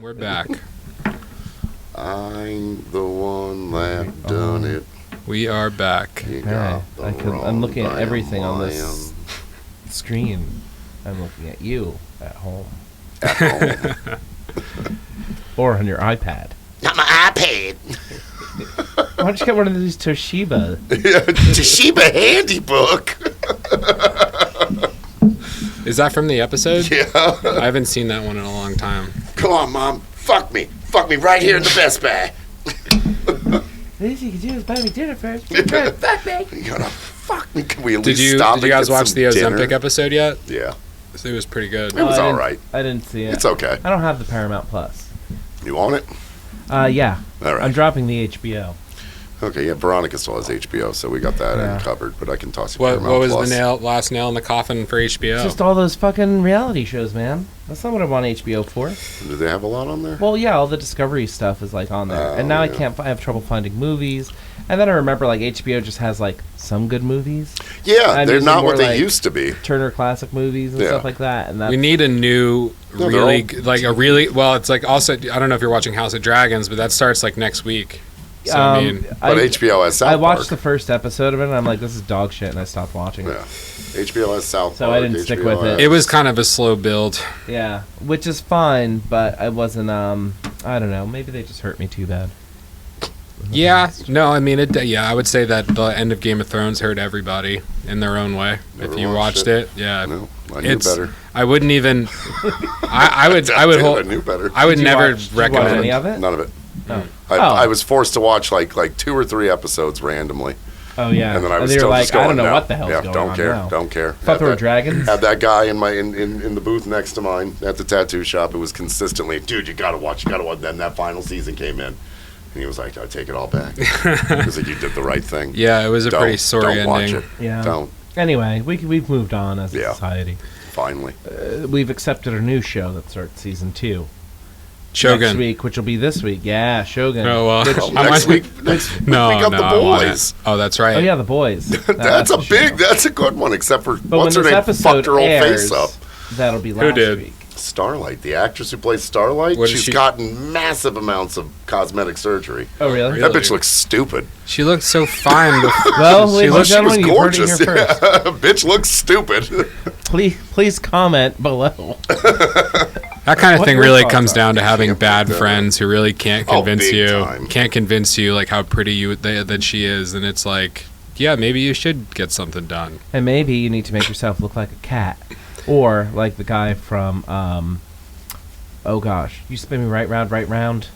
We're back. I'm the one that done it. We are back. I'm looking at everything on this screen. I'm looking at you at home. At home. Or on your iPad. Not my iPad. Why don't you get one of these Toshiba? Toshiba Handybook. Is that from the episode? Yeah. I haven't seen that one in a long time. Come on, Mom. Fuck me. Fuck me right here in the Best Buy. The least you can do is buy me dinner first. Fuck me. You gotta fuck me. Can we at Did least you stop Did you and guys get watch some the dinner? Ozempic episode yet? Yeah. It was pretty good. It was all right. I didn't see it. It's okay. I don't have the Paramount Plus. You want it? Yeah. All right. I'm dropping the HBO. Okay, yeah, Veronica still has HBO, so we got that covered, but I can toss you What Paramount was Plus. the last nail in the coffin for HBO? It's just all those fucking reality shows, man. That's not what I'm on HBO for. Do they have a lot on there? Well, yeah, all the Discovery stuff is like on there, and now I have trouble finding movies. And then I remember like HBO just has like some good movies. Yeah, they're not what they like, used to be. Turner Classic Movies and stuff like that. And we need a new, well, it's like also, I don't know if you're watching House of Dragons, but that starts like next week. So, but HBO has South Park. I watched the first episode of it, and I'm like, this is dog shit, and I stopped watching it. HBO has South Park. So I didn't stick with it. It was kind of a slow build. Yeah, which is fine, but I wasn't, I don't know, maybe they just hurt me too bad. Yeah, no, I mean, I would say that the end of Game of Thrones hurt everybody in their own way. Never if you watched it, yeah. No, I knew better. I wouldn't even, I would I knew better. I would never recommend recommend any of it. None of it. Oh. I was forced to watch like 2 or 3 episodes randomly. Oh yeah, and then I was still still like, just going, I don't know no. what the hell's going don't on care, now. Don't care. Thought there were dragons. Had that guy in the booth next to mine at the tattoo shop. It was consistently, dude, you gotta watch. Then that final season came in, and he was like, I take it all back. He was like, you did the right thing. Yeah, it was a pretty sorry don't ending. Watch it. Yeah. Don't. Anyway, we've moved on as a society. Finally. We've accepted a new show that starts season 2. Shogun. Next week, which will be this week. Yeah, Shogun. Oh, next week we got the boys. Oh, that's right. Oh yeah, the boys. That's a good one, except for but what's her name fucked her old face up. That'll be last week. Starlight, the actress who plays Starlight, she's gotten massive amounts of cosmetic surgery. Oh, really? That bitch looks stupid. She looked so fine. Well, she was gorgeous. Bitch looks stupid. Please comment below. That kind of thing really comes down to having bad friends who really can't convince you like how pretty that she is, and it's like, yeah, maybe you should get something done. And maybe you need to make yourself look like a cat. Or like the guy from, oh gosh, You Spin Me Right Round.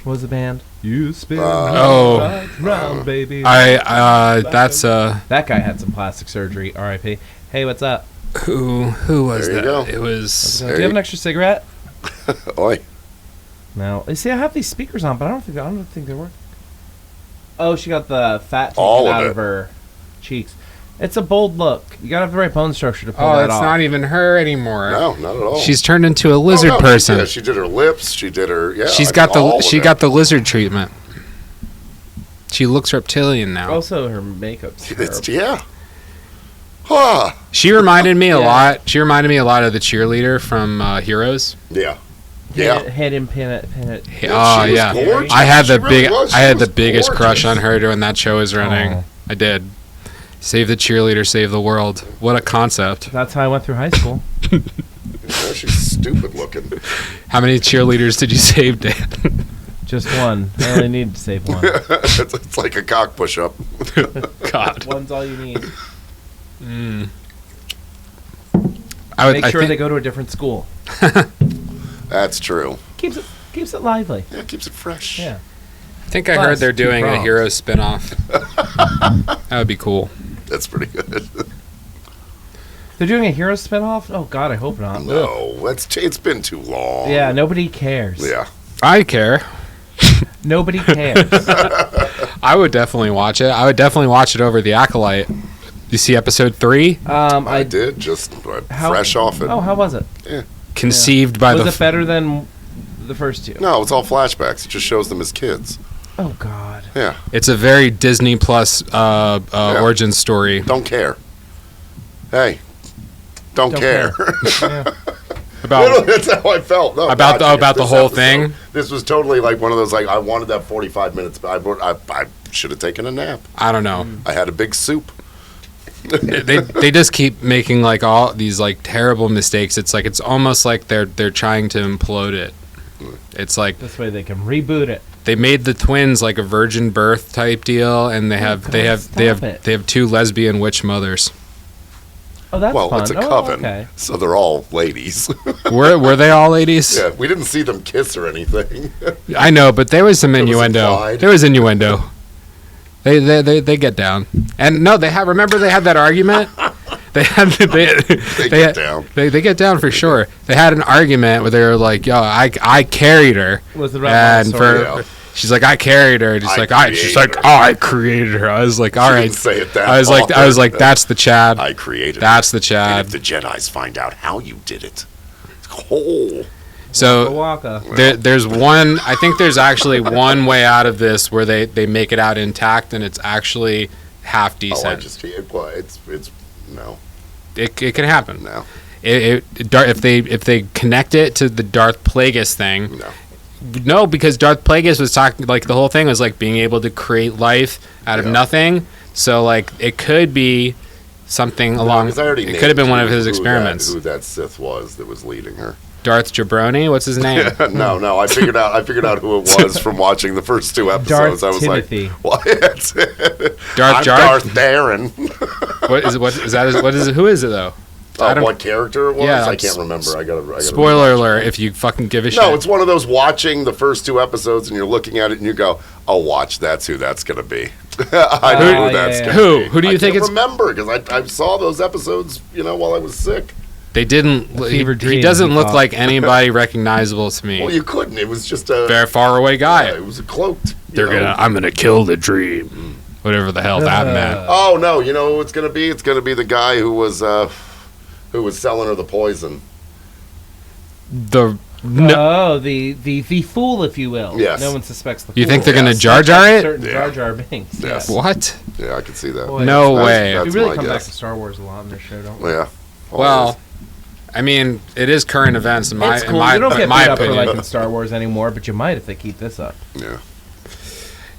What was the band? You spin me right round, baby. That guy had some plastic surgery. R.I.P. Hey, what's up? Who was there that? You go. It was. Do you have an extra cigarette? Oi. No. You see, I have these speakers on, but I don't think they work. Oh, she got the fat taken out of her cheeks. It's a bold look. You gotta have the right bone structure to pull that off. Oh, it's not even her anymore. No, not at all. She's turned into a lizard person. She did her lips. She did her. Yeah. She got the lizard treatment. She looks reptilian now. Also, her makeup's terrible. Yeah. Huh. She reminded me a lot. She reminded me a lot of the cheerleader from Heroes. Yeah. Yeah. Hit him, pin it. Oh yeah. Gorgeous. I had the biggest crush on her during that show was running. Oh. I did. Save the cheerleader, save the world. What a concept. That's how I went through high school. She's stupid looking. How many cheerleaders did you save, Dan? Just one. I only need to save one. It's like a cock push-up. God. One's all you need. Make sure they go to a different school. That's true. Keeps it lively. Yeah, keeps it fresh. Yeah. I think I heard they're doing a Heroes spin-off. That would be cool. That's pretty good. They're doing a Heroes spin-off? Oh, God, I hope not. No, it's been too long. Yeah, nobody cares. Yeah. I care. Nobody cares. I would definitely watch it. I would definitely watch it over The Acolyte. You see episode 3? I did, just fresh off it. Oh, how was it? Yeah. Conceived by Was it better than the first 2? No, it's all flashbacks. It just shows them as kids. Oh, God. Yeah. It's a very Disney Plus origin story. Don't care. Hey. Don't care. Yeah. About that's how I felt. No, about the whole episode, thing. This was totally like one of those, like, I wanted that 45 minutes, but I should have taken a nap. I don't know. I had a big soup. They just keep making like all these like terrible mistakes. It's like it's almost like they're trying to implode it. It's like This way they can reboot it. they made the twins like a virgin birth type deal, and they have 2 lesbian witch mothers. Oh, that's Well, fun. it's a Oh, coven, okay. so they're all ladies. Were they all ladies? Yeah, we didn't see them kiss or anything. I know, but there was some was innuendo. implied. There was innuendo. They get down. And no, they had that argument. They get down. They get down for sure. They had an argument where they were like, "Yo, I carried her." Was the and Yeah. she's like, "I carried her." She's like, created her. I created her." I was like, "All She right." didn't say it that I was like, "That's the Chad." I created That's the it. Chad. And if the Jedis find out how you did it, oh. So Waka. there's one. I think there's actually one way out of this where they make it out intact, and it's actually half Oh, decent. it's no. It can happen. No. If they connect it to the Darth Plagueis thing, No. no, because Darth Plagueis was talking like the whole thing was like being able to create life out of Yeah. nothing. So like it could be something along. Because I already It could have been one of his who experiments. Who that Sith was that was leading her. Darth Jabroni, what's his name? No. I figured out who it was from watching the first 2 episodes. Darth I was Timothy. like, what? Darth Jar? Darth Darren. What is it? Who is it though? I don't- What character it was? Yeah, I can't remember. I gotta Spoiler alert! If you fucking give a shit. No, it's one of those watching the first 2 episodes and you're looking at it and you go, "Oh, watch, that's who that's gonna be." I know who that's yeah. gonna be. Who do you think I it's? can't remember because I saw those episodes, while I was sick. They didn't. Fever He dream, doesn't he look thought. like anybody recognizable to me. Well, you couldn't. It was just a Very far away guy. it was a cloaked. I'm gonna kill the dream. Whatever the hell that meant. Oh no! You know who it's gonna be? It's gonna be the guy who was selling her the poison. The The fool, if you will. Yes. No one suspects the fool. you think they're gonna Yes. Jar Jar it? Certain Yeah. Jar Jar Binks. Yes. What? Yeah, I could see that. Boy, No That's- way. that's We really my come back guess. to Star Wars a lot in this show, don't we? Yeah. Well, I mean, it is current events in my It's cool. in my, You don't get my beat up for opinion. liking Star Wars anymore, but you might if they keep this up. Yeah.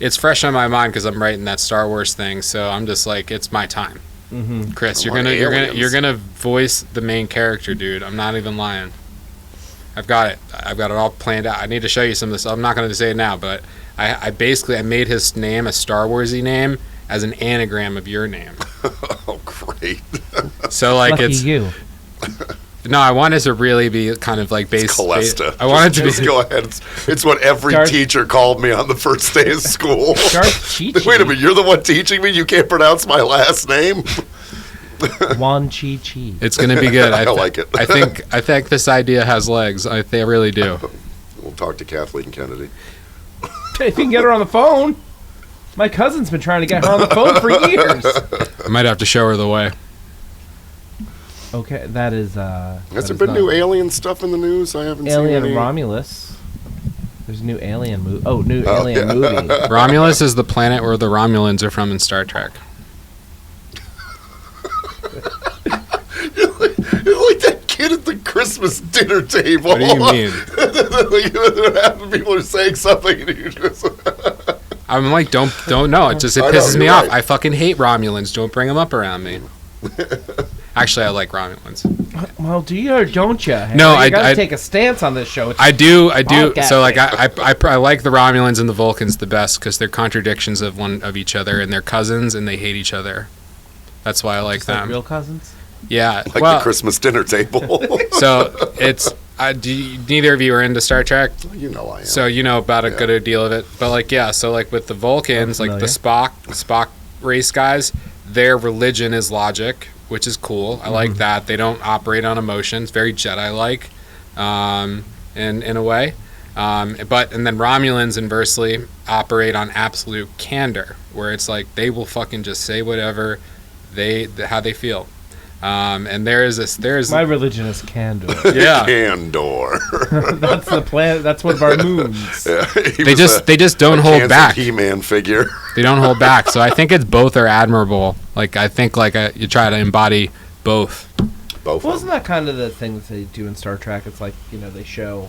It's fresh on my mind because I'm writing that Star Wars thing. So I'm just like, it's my time. Mm-hmm. Chris, I you're want gonna aliens. voice the main character, dude. I'm not even lying. I've got it all planned out. I need to show you some of this. I'm not gonna say it now, but I made his name a Star Warsy name as an anagram of your name. Oh, great. So like Lucky it's you. no, I want it to really be kind of like based. Calesta. I want it to Just be. go ahead. It's what every Darth- teacher called me on the first day of school. Darth Chi-Chi. Wait a minute, you're the one teaching me? You can't pronounce my last name? Wan Chi-Chi. It's gonna be good. I like it. I think this idea has legs. I really do. We'll talk to Kathleen Kennedy. If you can get her on the phone. My cousin's been trying to get her on the phone for years. I might have to show her the way. Okay, that is. Has there been new alien stuff in the news? I haven't Alien seen any. Romulus. There's a new alien movie. Oh, new alien yeah. movie. Romulus is the planet where the Romulans are from in Star Trek. You're like that kid at the Christmas dinner table. What do you mean? Half people are saying something and you just... I'm like, don't know. It I know, pisses me you're off. right. I fucking hate Romulans. Don't bring them up around me. Actually, I like Romulans. Well, do you or don't you? No, you gotta I- take a stance on this show. It's I do. Podcast. So like, I like the Romulans and the Vulcans the best because they're contradictions of each other, and they're cousins and they hate each other. That's why I like just like them. real cousins. Yeah. Like well, the Christmas dinner table. so it's neither of you are into Star Trek, You know I am. so you know about a Yeah. good deal of it. But like, yeah, so like with the Vulcans, like the Spock race guys, their religion is logic, which is cool. I like that. They don't operate on emotions. Very Jedi-like, in a way. And then Romulans inversely operate on absolute candor, where it's like they will fucking just say whatever how they feel. And there's My religion is candor. yeah. Candor. That's the planet. That's one of our moons. Yeah, They just don't hold back. He-Man figure. They don't hold back. So I think it's both are admirable. Like I think like you try to embody both. Both. Wasn't that kind of the thing that they do in Star Trek? It's like, they show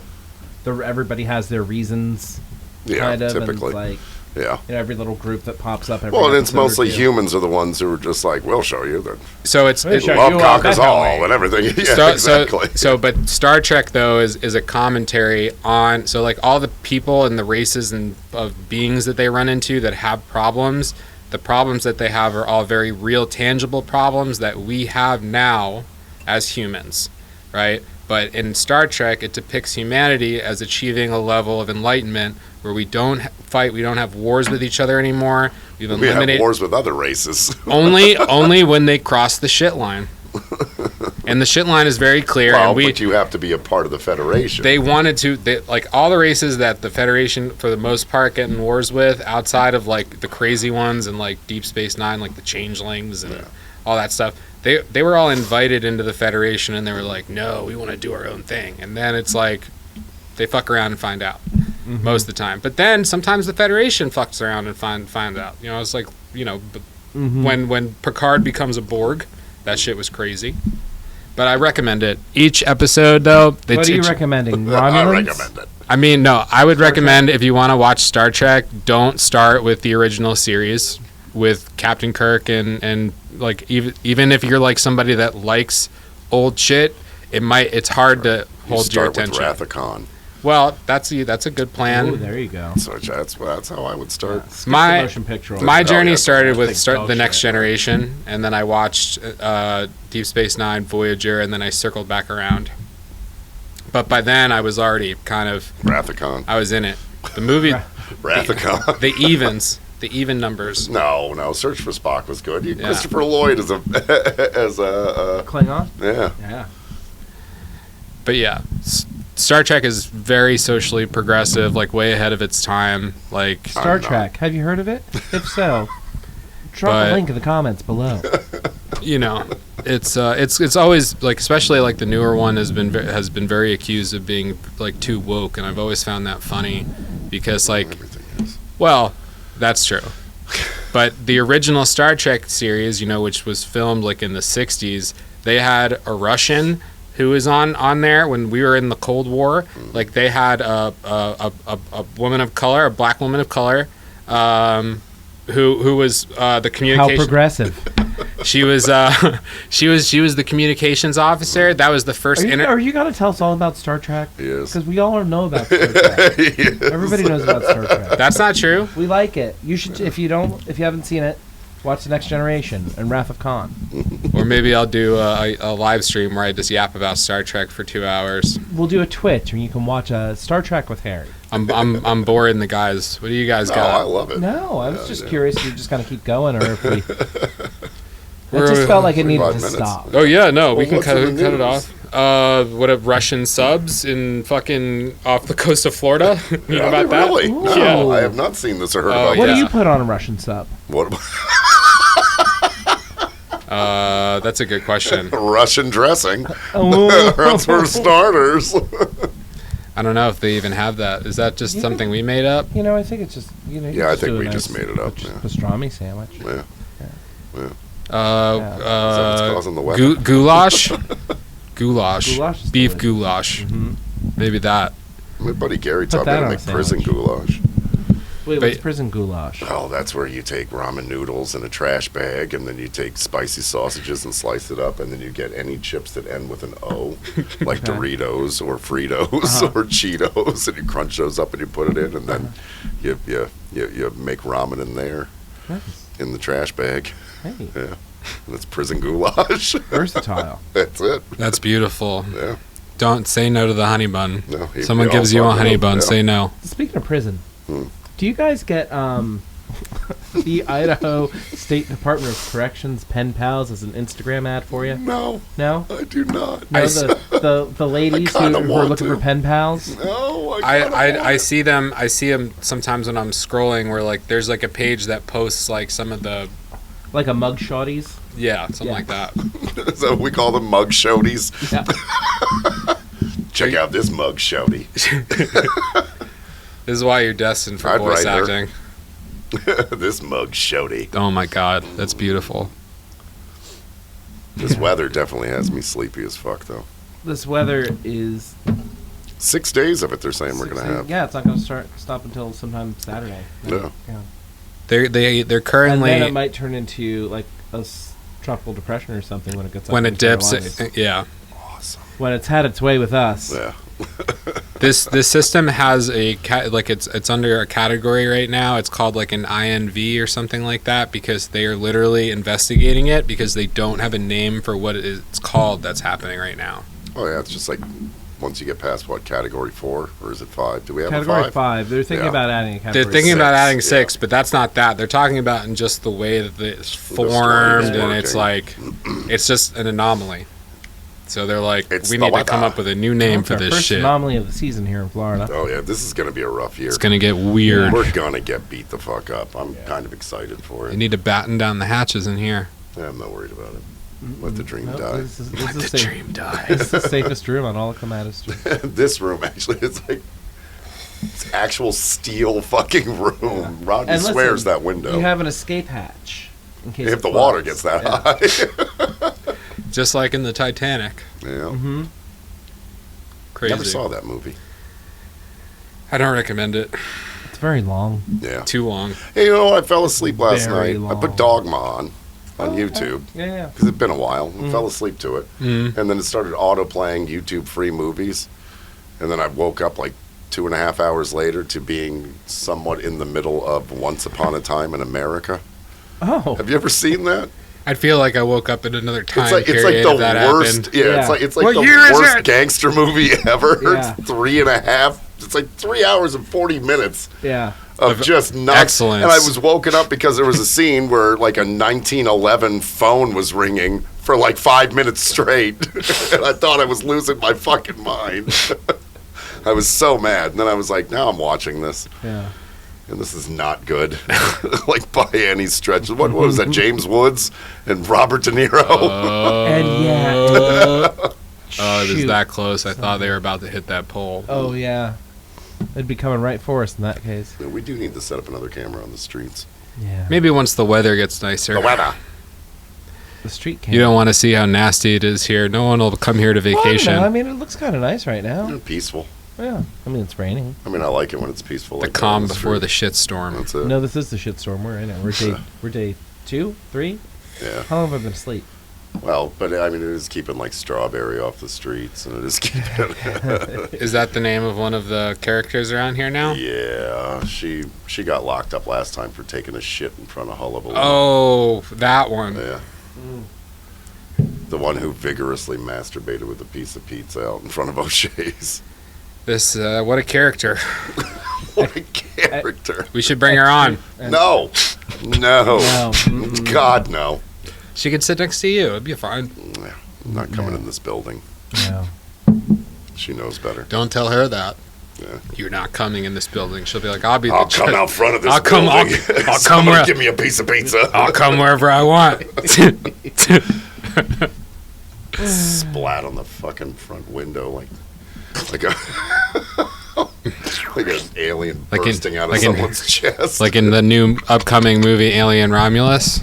everybody has their reasons. Yeah, kind of, typically. And it's like, every little group that pops up. Every and it's mostly humans are the ones who are just like, we'll show you that. So it's love conquers all and everything. Yeah, exactly. But Star Trek though is a commentary on like all the people and the races and of beings that they run into that have problems. The problems that they have are all very real, tangible problems that we have now as humans, right? But in Star Trek, it depicts humanity as achieving a level of enlightenment where we don't fight, we don't have wars with each other anymore. We have wars with other races. only when they cross the shit line. And the shit line is very clear. Well, but you have to be a part of the Federation. They wanted to, like all the races that the Federation, for the most part, get in wars with, outside of like the crazy ones and like Deep Space Nine, like the Changelings and all that stuff. They were all invited into the Federation, and they were like, no, we want to do our own thing. And then it's like they fuck around and find out most of the time. But then sometimes the Federation fucks around and find out. It's like when Picard becomes a Borg, that shit was crazy. But I recommend it. Each episode, though... What are you recommending? Romulans? I recommend it. I mean, no. I would recommend, if you want to watch Star Trek, don't start with the original series with Captain Kirk and like, even if you're like somebody that likes old shit, it's hard to hold your attention. Start with Wrath of Khan. Well, that's a good plan. Oh, there you go. So that's how I would start. Yeah. Motion picture. My journey started with The Next Generation, and then I watched Deep Space Nine, Voyager, and then I circled back around. But by then, I was already kind of... Wrath of Khan. I was in it. The movie... Wrath of Khan. The evens. The even numbers. No. Search for Spock was good. Christopher Lloyd as a Klingon? Yeah. But yeah... Star Trek is very socially progressive, like way ahead of its time. Like Star Trek, have you heard of it? If so, drop a link in the comments below. It's always like, especially like the newer one has been very accused of being like too woke, and I've always found that funny because like, well, that's true. But the original Star Trek series, which was filmed like in the '60s, they had a Russian who was on there when we were in the Cold War. Like they had a woman of color, a black woman of color, who was the communication. How progressive. She was the communications officer. That was the first. Are you gonna tell us all about Star Trek? Yes. Because we all know about Star Trek. Yes. Everybody knows about Star Trek. That's not true. We like it. You should, if you haven't seen it, watch The Next Generation and Wrath of Khan. Or maybe I'll do a live stream where I just yap about Star Trek for 2 hours. We'll do a Twitch where you can watch Star Trek with Harry. I'm boring the guys. What do you guys got? I love it. No, I was just curious if you're just gonna keep going or if we. It just felt like it needed to stop. Oh yeah, no, we can cut it off. What if Russian subs in fucking off the coast of Florida? You know about that? Really? No, yeah. I have not seen this or heard about What that. do you put on a Russian sub? What? That's a good question. Russian dressing. That's for starters. I don't know if they even have that. Is that just something we made up? I think it's just I think we just made it up. Pastrami sandwich. Yeah. Goulash. Goulash is Beef delicious. goulash. Mm-hmm. Maybe that. My buddy Gary taught me to make prison goulash. Wait, what's prison goulash? Oh, that's where you take ramen noodles in a trash bag, and then you take spicy sausages and slice it up, and then you get any chips that end with an O, like Doritos or Fritos or Cheetos, and you crunch those up and you put it in, and then you make ramen in there, in the trash bag. Hey. Yeah. And it's prison goulash. Versatile. That's it. That's beautiful. Yeah. Don't say no to the honey bun. No, someone gives you a honey bun, say no. Speaking of prison, do you guys get the Idaho State Department of Corrections pen pals as an Instagram ad for you? No. No? I do not. No, the ladies who are looking for pen pals? No, I see them. I see them sometimes when I'm scrolling where like there's like a page that posts like some of the... Like a mug shotties? Yeah, something like that. So we call them mug shoties. Yeah. Check out this mug shotty. This is why you're destined for voice acting. This mug shotty. Oh my god, that's beautiful. This weather definitely has me sleepy as fuck, though. This weather is 6 days of it, they're saying we're going to have. Yeah, it's not going to stop until sometime Saturday. Yeah. They're currently. And then it might turn into like a tropical depression or something when it gets up when in it dips. Awesome. When it's had its way with us. Yeah. This system has it's under a category right now. It's called like an INV or something like that because they are literally investigating it because they don't have a name for what it's called that's happening right now. Oh yeah, it's just like once you get past what, category 4 or is it 5? Do we have Category a 5? They're thinking about adding a category. They're thinking 6, about adding 6, but that's not that. They're talking about in just the way that it's formed, and it's like it's just an anomaly. So they're like, we need to come up with a new name for this first shit. Anomaly of the season here in Florida. Oh yeah, this is going to be a rough year. It's gonna get weird. We're going to get beat the fuck up. I'm kind of excited for it. You need to batten down the hatches in here. Yeah, I'm not worried about it. Let the dream Nope, die. This is Let the dream die. This is the safest room on all of Calsetta Street. This room actually, it's like it's actual steel fucking room. Yeah. Rodney And swears listen, that window. You have an escape hatch in case If the water gets that high. Just like in the Titanic. Yeah. Mm-hmm. Crazy. Never saw that movie. I don't recommend it. It's very long. Yeah. Too long. Hey, you know what? I fell asleep last Very night. I long. put Dogma on YouTube. Yeah. Because it'd been a while. I fell asleep to it. Mm. And then it started auto-playing YouTube free movies. And then I woke up like 2.5 hours later to being somewhat in the middle of Once Upon a Time in America. Oh. Have you ever seen that? I feel like I woke up in another time It's like period the that worst. happened. Yeah, it's like What the year is worst it? gangster movie ever. Yeah. It's 3.5. It's like 3 hours and 40 minutes Yeah. of just nuts. excellence. And I was woken up because there was a scene where like a 1911 phone was ringing for like 5 minutes straight, and I thought I was losing my fucking mind. I was so mad. And then I was like, now I'm watching this. Yeah. And this is not good, like by any stretch. What was that? James Woods and Robert De Niro. And yeah. Oh, it was Shoot. that close. I thought they were about to hit that pole. Oh yeah. It'd be coming right for us in that case. Yeah, we do need to set up another camera on the streets. Yeah. Maybe once the weather gets nicer. The weather. The street camp. You don't want to see how nasty it is here. No one will come here to vacation. Well, I mean, it looks kind of nice right now. Yeah, peaceful. Yeah. I mean, it's raining. I mean, I like it when it's peaceful. The like that calm on before the street. shitstorm. That's it. No, this is the shitstorm. We're in it. We're day 2, 3. Yeah. How long have I been asleep? Well, but I mean, it is keeping like Strawberry off the streets, and it is keeping. Is that the name of one of the characters around here now? Yeah, she got locked up last time for taking a shit in front of Hullabaloo. Oh, that one. Yeah. The one who vigorously masturbated with a piece of pizza out in front of O'Shea's. This, what a character. What a character. We should bring her on. No. No. God, no. She could sit next to you. It'd be fine. Yeah, I'm not coming in this building. No. She knows better. Don't tell her that. Yeah. You're not coming in this building. She'll be like, I'll be I'll the come judge. out front of this I'll come- building. I'll come Someone where- give me a piece of pizza. I'll come wherever I want. Splat on the fucking front window like a like an alien Like in- bursting out of like in- someone's chest. Like in the new upcoming movie Alien Romulus.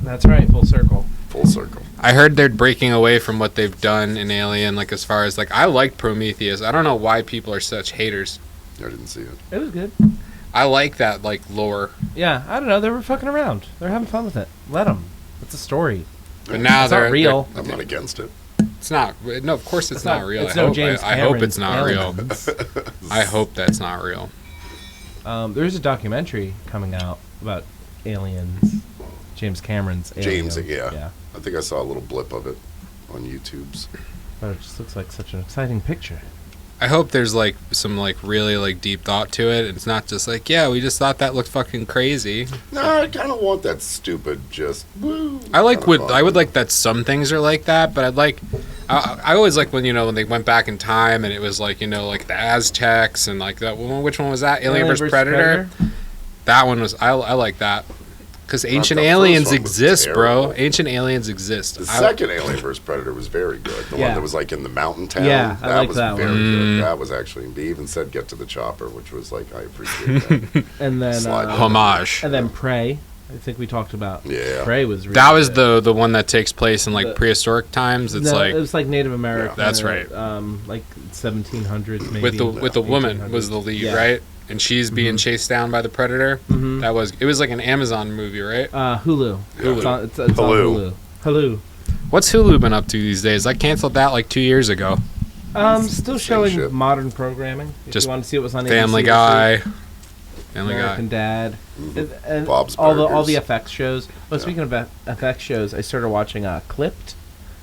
That's right. Full circle. Full circle. I heard they're breaking away from what they've done in Alien, like as far as like I liked Prometheus. I don't know why people are such haters. I didn't see it. It was good. I like that like lore. Yeah. I don't know. They were fucking around. They're having fun with it. Let them. It's a story. But now It's they're not real. I'm not against it. It's not. No, of course it's not real. It's I no hope, James I hope Cameron it's not real. Aliens. I hope that's not real. There's a documentary coming out about aliens. James Cameron's Aliens. James, yeah. Yeah. I think I saw a little blip of it on YouTube's. But it just looks like such an exciting picture. I hope there's like some like really like deep thought to it. It's not just like, yeah, we just thought that looked fucking crazy. No, I kind of want that stupid just woo. I like kinda what fun. I would like that some things are like that, but I'd like I always like when when they went back in time and it was like like the Aztecs and like that one. Which one was that? Alien vs Predator. That one was I like that because ancient the first aliens one was exist, bro. terrible. Ancient aliens exist. The second Alien vs Predator was very good. The one Yeah. that was like in the mountain town. Yeah, I like was that very one. good. That was actually. They even said get to the chopper, which was like I appreciate that. And then Slide. homage. and then Prey. I think we talked about. Yeah. Prey was really That was good. the one that takes place in like prehistoric times. It's No, like it was like Native American. That's right. Like 1700s maybe. with the woman was the lead, right? And she's being chased down by the predator. Mm-hmm. It was like an Amazon movie, right? Hulu. Hulu. It's on Hulu. Hulu. What's Hulu been up to these days? I canceled that like 2 years ago. Still Same showing shit. modern programming. If Just you want to see what was on Family ABC, Guy. Family American Guy. Dad, and Bob's all Burgers. the FX shows. Well, speaking of FX shows, I started watching Clipped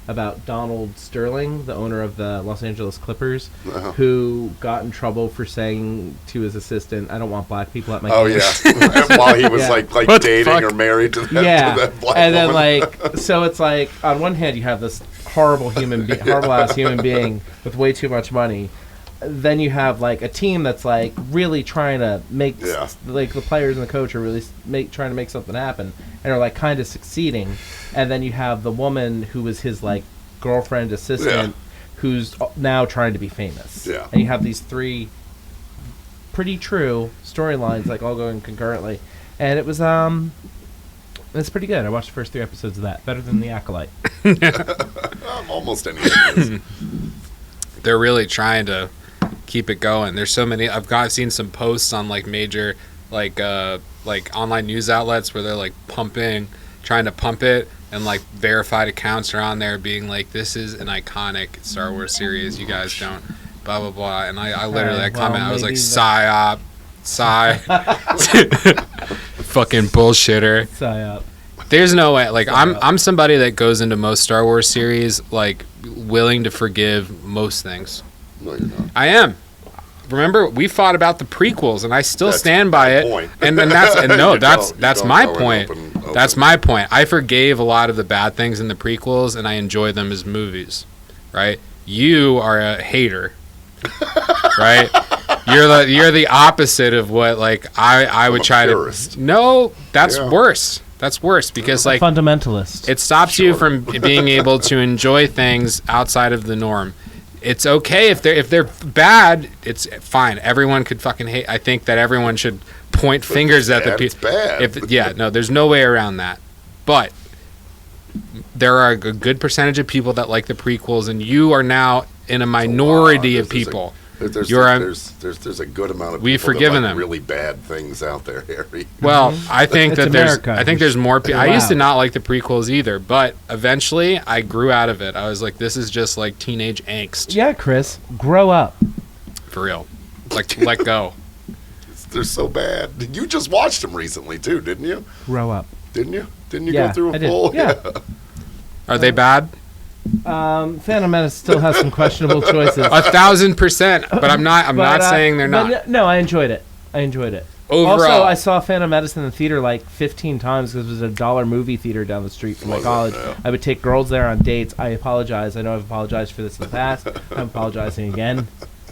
about Donald Sterling, the owner of the Los Angeles Clippers, who got in trouble for saying to his assistant, "I don't want black people at my." Oh game." yeah, while he was like What the dating fuck? or married to that, Yeah, to that black and then woman. so it's like on one hand you have this horrible ass human being with way too much money. Then you have like a team that's like really trying to make like the players and the coach are really trying to make something happen and are like kind of succeeding. And then you have the woman who was his like girlfriend assistant who's now trying to be famous. Yeah. And you have these three pretty true storylines like all going concurrently. And it was it's pretty good. I watched the first 3 episodes of that. Better than The Acolyte. Almost anything. They're really trying to keep it going. There's so many. I've seen some posts on like major like online news outlets where they're like trying to pump it, and like verified accounts are on there being like, this is an iconic Star Wars series. You guys don't blah blah blah. And I literally I comment. I was like, psyop, fucking bullshitter. Psyop. There's no way. Like I'm somebody that goes into most Star Wars series like willing to forgive most things. No, you're not. I am. Remember, we fought about the prequels, and I still That's stand by my it. point. And that's my go in point. open. That's my point. I forgave a lot of the bad things in the prequels, and I enjoy them as movies. Right? You are a hater. Right? You're the opposite of what like I would try purist. to. No, that's worse. That's worse because like fundamentalist. it stops you from being able to enjoy things outside of the norm. It's okay if they're bad. It's fine. Everyone could fucking hate. I think that everyone should point fingers at the people. It's bad. There's no way around that. But there are a good percentage of people that like the prequels, and you are now in a minority of people. There's a good amount of we've people forgiven that like them. really bad things out there, Harry. Well, I think It's that America. there's more people. I Wow. used to not like the prequels either, but eventually I grew out of it. I was like, this is just like teenage angst. Yeah, Chris, grow up. For real. Like, let go. They're so bad. You just watched them recently too, didn't you? Grow up. Didn't you? Didn't you Yeah, go through I a did. full? Yeah. Are they bad? Phantom Menace still has some questionable choices. 1,000%. But I'm not saying they're not. No, I enjoyed it. Overall, Also, I saw Phantom Menace in the theater like 15 times because it was a $1 movie theater down the street from my Was it? college. Yeah. I would take girls there on dates. I apologize. I know I've apologized for this in the past. I'm apologizing again.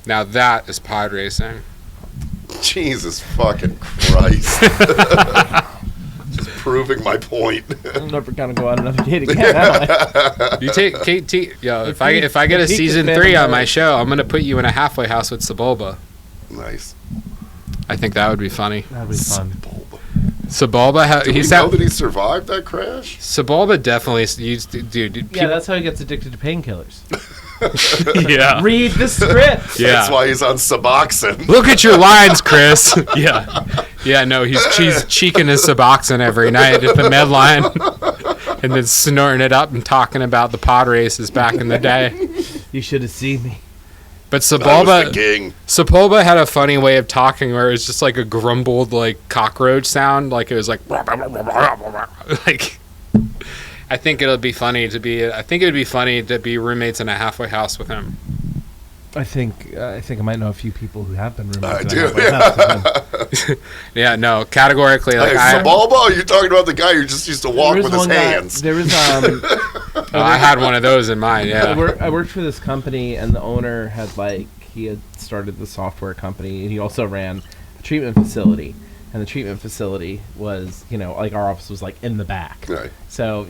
now that is pod racing. Jesus fucking Christ. Just proving my point. I'm never gonna go on another date again. Am I? You take KT. Yo, if I get a Critique the season Phantom 3 on my Menace. show, I'm gonna put you in a halfway house with Sebulba. Nice. I think that would be funny. That'd be fun. Sebulba, Do we know that he survived that crash? Sebulba definitely used to, dude. Yeah, people- that's how he gets addicted to painkillers. yeah. Read the script. Yeah. That's why he's on Suboxone. Look at your lines, Chris. Yeah. No, he's cheeking his Suboxone every night at the med line, and then snorting it up and talking about the pod races back in the day. You should have seen me. I But was the Sebulba, king. Sebulba had a funny way of talking where it was just like a grumbled like cockroach sound, like it was like like. I think it would be funny to be roommates in a halfway house with him. I think I might know a few people who have been roommates. I in a do, halfway yeah. house with him. Yeah, no, categorically, like Hey, Sebulba, you're talking about the guy who just used to walk There was with his one guy- hands. There was I had one of those in mind. Yeah, I worked for this company, and the owner had started the software company, and he also ran a treatment facility. And the treatment facility was, like our office was like in the back. Right. So,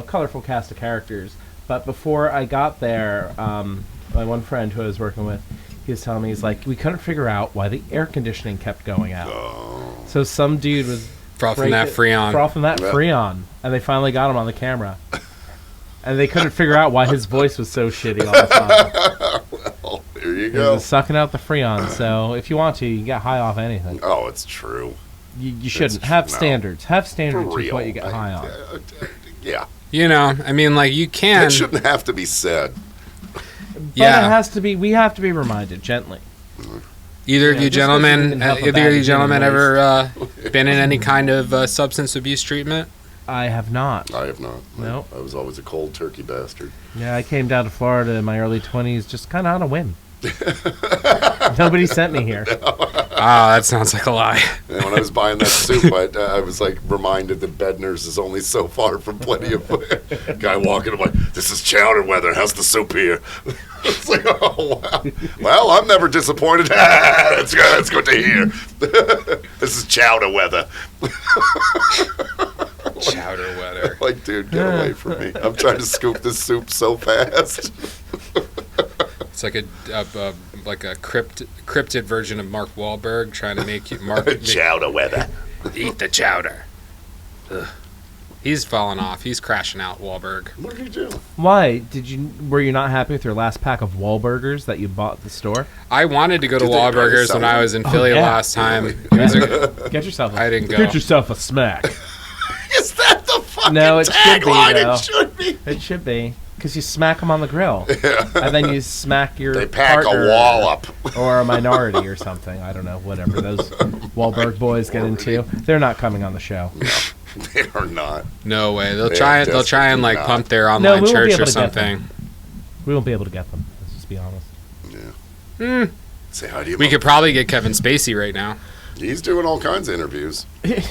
colorful cast of characters. But before I got there, my one friend who I was working with, he was telling me, he's like, we couldn't figure out why the air conditioning kept going out. Oh. So some dude was Frothing that Freon. Frothing that Freon. And they finally got him on the camera. And they couldn't figure out why his voice was so shitty all the time. Well, there you He go. was sucking out the Freon. So if you want to, you can get high off anything. Oh, it's true. You shouldn't. Have standards. Have standards with what you get high on. Yeah. You know, I mean, like, you can. That shouldn't have to be said. But it has to be. We have to be reminded gently. Either of you gentlemen, ever waste. been in any kind of substance abuse treatment? I have not. I have not. No. I was always a cold turkey bastard. Yeah, I came down to Florida in my early 20s just kind of on a whim. Nobody sent me here. That sounds like a lie. And when I was buying that soup, I was like reminded that Bednar's is only so far from plenty of guy walking. I'm like, this is chowder weather. How's the soup here? It's like, oh wow. Well, I'm never disappointed. That's good. That's good to hear. This is chowder weather. Chowder weather. Like, dude, get away from me. I'm trying to scoop this soup so fast. It's like a cryptid version of Mark Wahlberg trying to make you Chowder weather. Eat the chowder. Ugh. He's falling off. He's crashing out, Wahlberg. What did he do? Why? Were you not happy with your last pack of Wahlburgers that you bought at the store? I wanted to go to Did they really Wahlburgers sell when I was in Philly last time. Get yourself I didn't go. Get yourself a smack. Is that the fucking No, it should be, tagline? though. It should be. It should be. Because you smack them on the grill. Yeah. And then you smack your They pack partner a wall up. or a minority or something. I don't know. Whatever those Wahlberg boys get into. They're not coming on the show. No, they are not. No way. They'll They try are and like desperately pump their No, online we won't be church able or to get something. We won't be able to get them. Let's just be honest. Yeah. Say hi to you. We could probably get Kevin Spacey right now. He's doing all kinds of interviews.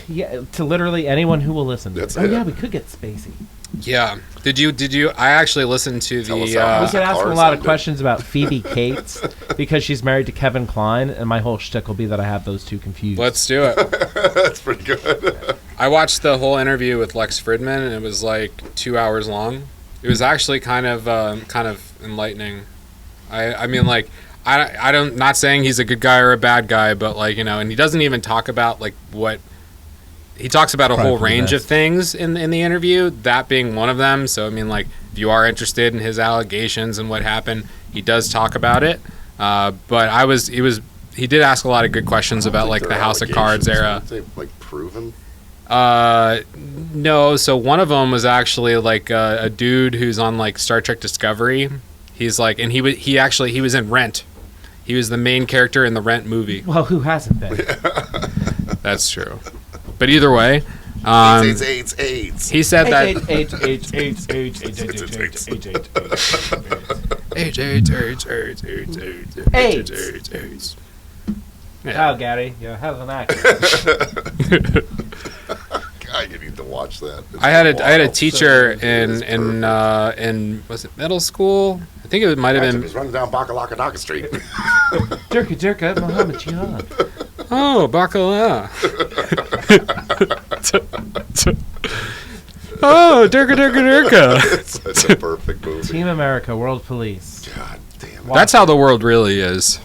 Yeah, to literally anyone who will listen. That's oh it. yeah, we could get Spacey. Yeah. Did you? I actually listened to Tell us the. how We could ask him a cars lot of ended. questions about Phoebe Cates because she's married to Kevin Kline, and my whole shtick will be that I have those two confused. Let's do it. That's pretty good. I watched the whole interview with Lex Fridman, and it was like 2 hours long. It was actually kind of enlightening. I mean, like, I don't, not saying he's a good guy or a bad guy, but like, you know, and he doesn't even talk about like what he talks about a whole range of things in the interview, that being one of them. So I mean, like, if you are interested in his allegations and what happened, he does talk about it. But he did ask a lot of good questions about like the House of Cards era. They like proven. No, so one of them was actually like a dude who's on like Star Trek Discovery. He's like, and he was in Rent. He was the main character in the Rent movie. Well, who hasn't been? That's true. But either way, AIDS. he said that AIDS. Yeah. Oh, Gary, you have an accent. God, you need to watch that. It's I had a wild. teacher It is in was it middle school? I think it might have been. He's running down Bakalakadaka Street. Durka, Muhammad Jihad. Oh, bacala. Oh, Durka. It's such a perfect movie. Team America, World Police. God damn it. That's how the world really is.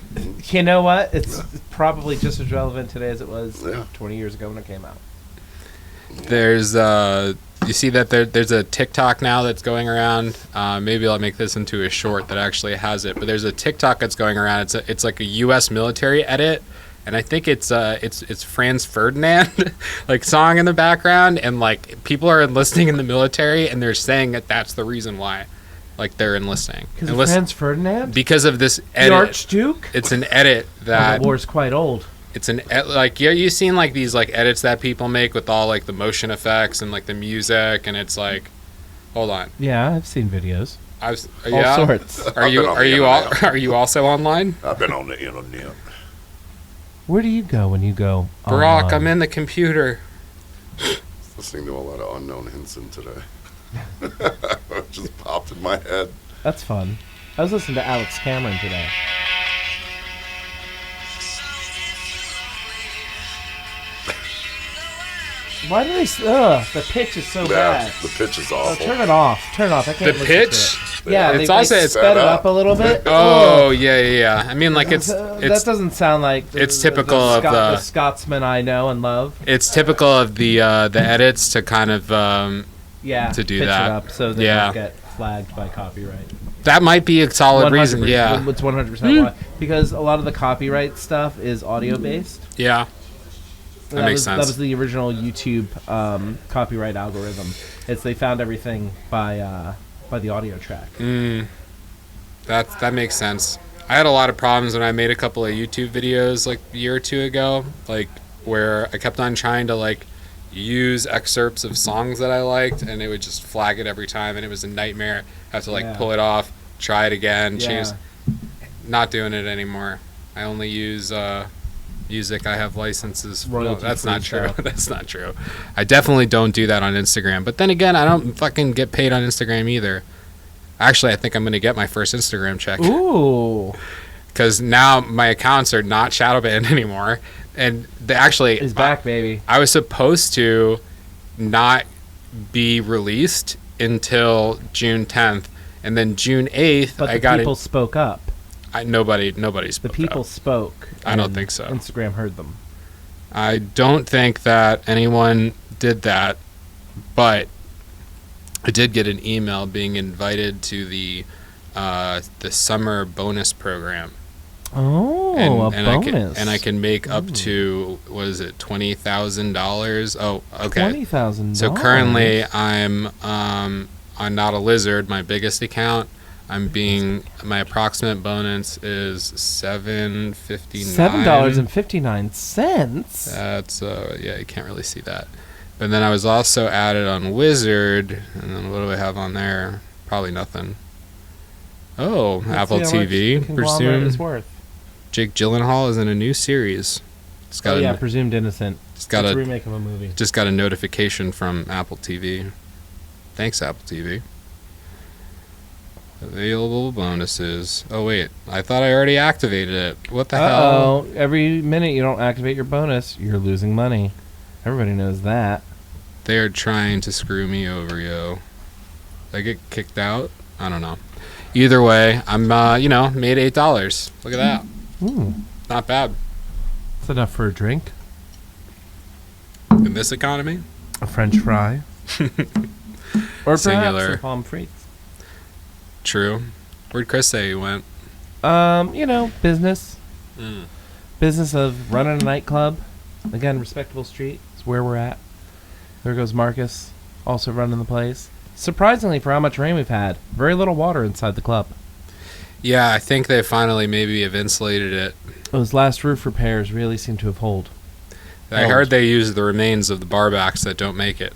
You know what? It's probably just as relevant today as it was 20 years ago when it came out. There's you see that there's a TikTok now that's going around. Maybe I'll make this into a short that actually has it. But there's a TikTok that's going around. It's like a U.S. military edit, and I think it's Franz Ferdinand like song in the background, and like people are enlisting in the military, and they're saying that that's the reason why, like they're enlisting. Because of Franz Ferdinand? Because of this edit. The Archduke? It's an edit that the war's quite old. It's like you've seen like these like edits that people make with all like the motion effects and like the music, and it's like, hold on. Yeah, I've seen videos. All sorts. Are you also online? I've been on the internet. Where do you go when you go Barack, online? I'm in the computer. Listening to a lot of unknown Hinson today. It just popped in my head. That's fun. I was listening to Alex Cameron today. Why do they... Ugh, the pitch is so bad. The pitch is Oh, awful. turn it off. Turn it off. I can't The listen pitch? to it. Yeah, It's they also- like, it's sped it up a little bit. Oh yeah. I mean, like it's that doesn't sound like it's typical of the Scotsman I know and love. it's typical of the edits to kind of Yeah, to do pitch that. it up so they Yeah. don't get flagged by copyright. that might be a solid reason. 100%. Yeah, It's 100% why, because a lot of the copyright stuff is audio based. yeah. That makes sense. That was the original YouTube copyright algorithm. It's they found everything by the audio track. That makes sense. I had a lot of problems when I made a couple of YouTube videos like a year or two ago, like where I kept on trying to like use excerpts of songs that I liked, and it would just flag it every time, and it was a nightmare. I have to like pull it off, try it again, change. Not doing it anymore. I only use music I have licenses. No, that's not true. That's not true. I definitely don't do that on Instagram. But then again, I don't fucking get paid on Instagram either. Actually, I think I'm going to get my first Instagram check. Ooh. Because now my accounts are not shadow banned anymore. And they actually... It's back, baby. I was supposed to not be released until June 10th. And then June 8th, But I got people spoke up. Nobody spoke The people up. spoke. I don't think so. Instagram heard them. I don't think that anyone did that, but I did get an email being invited to the summer bonus program. Oh, a bonus. I can make up to, what is it, $20,000? Oh, okay. $20,000. So currently I'm on Not a Lizard, my biggest account. My approximate bonus is $7.59. $7.59. That's yeah, you can't really see that. But then I was also added on Wizard, and then what do I have on there? Probably nothing. Oh, Let's Apple see how much TV. the conglomerate Presume is worth. Jake Gyllenhaal is in a new series. It's got Presumed Innocent. It's got a a remake of a movie. just got a notification from Apple TV. Thanks, Apple TV. Available bonuses. Oh wait, I thought I already activated it. What the hell? Every minute you don't activate your bonus, you're losing money. Everybody knows that. They are trying to screw me over, yo. Did I get kicked out? I don't know. Either way, I'm made $8. Look at that. Ooh, Not bad. that's enough for a drink, In this economy? a French fry, or perhaps Singular. some pommes frites. True. Where'd Chris say he went? Business. Mm. Business of running a nightclub. Again, respectable street is where we're at. There goes Marcus, also running the place. Surprisingly, for how much rain we've had, very little water inside the club. Yeah, I think they finally maybe have insulated it. Those last roof repairs really seem to have held. I heard they use the remains of the barbacks that don't make it.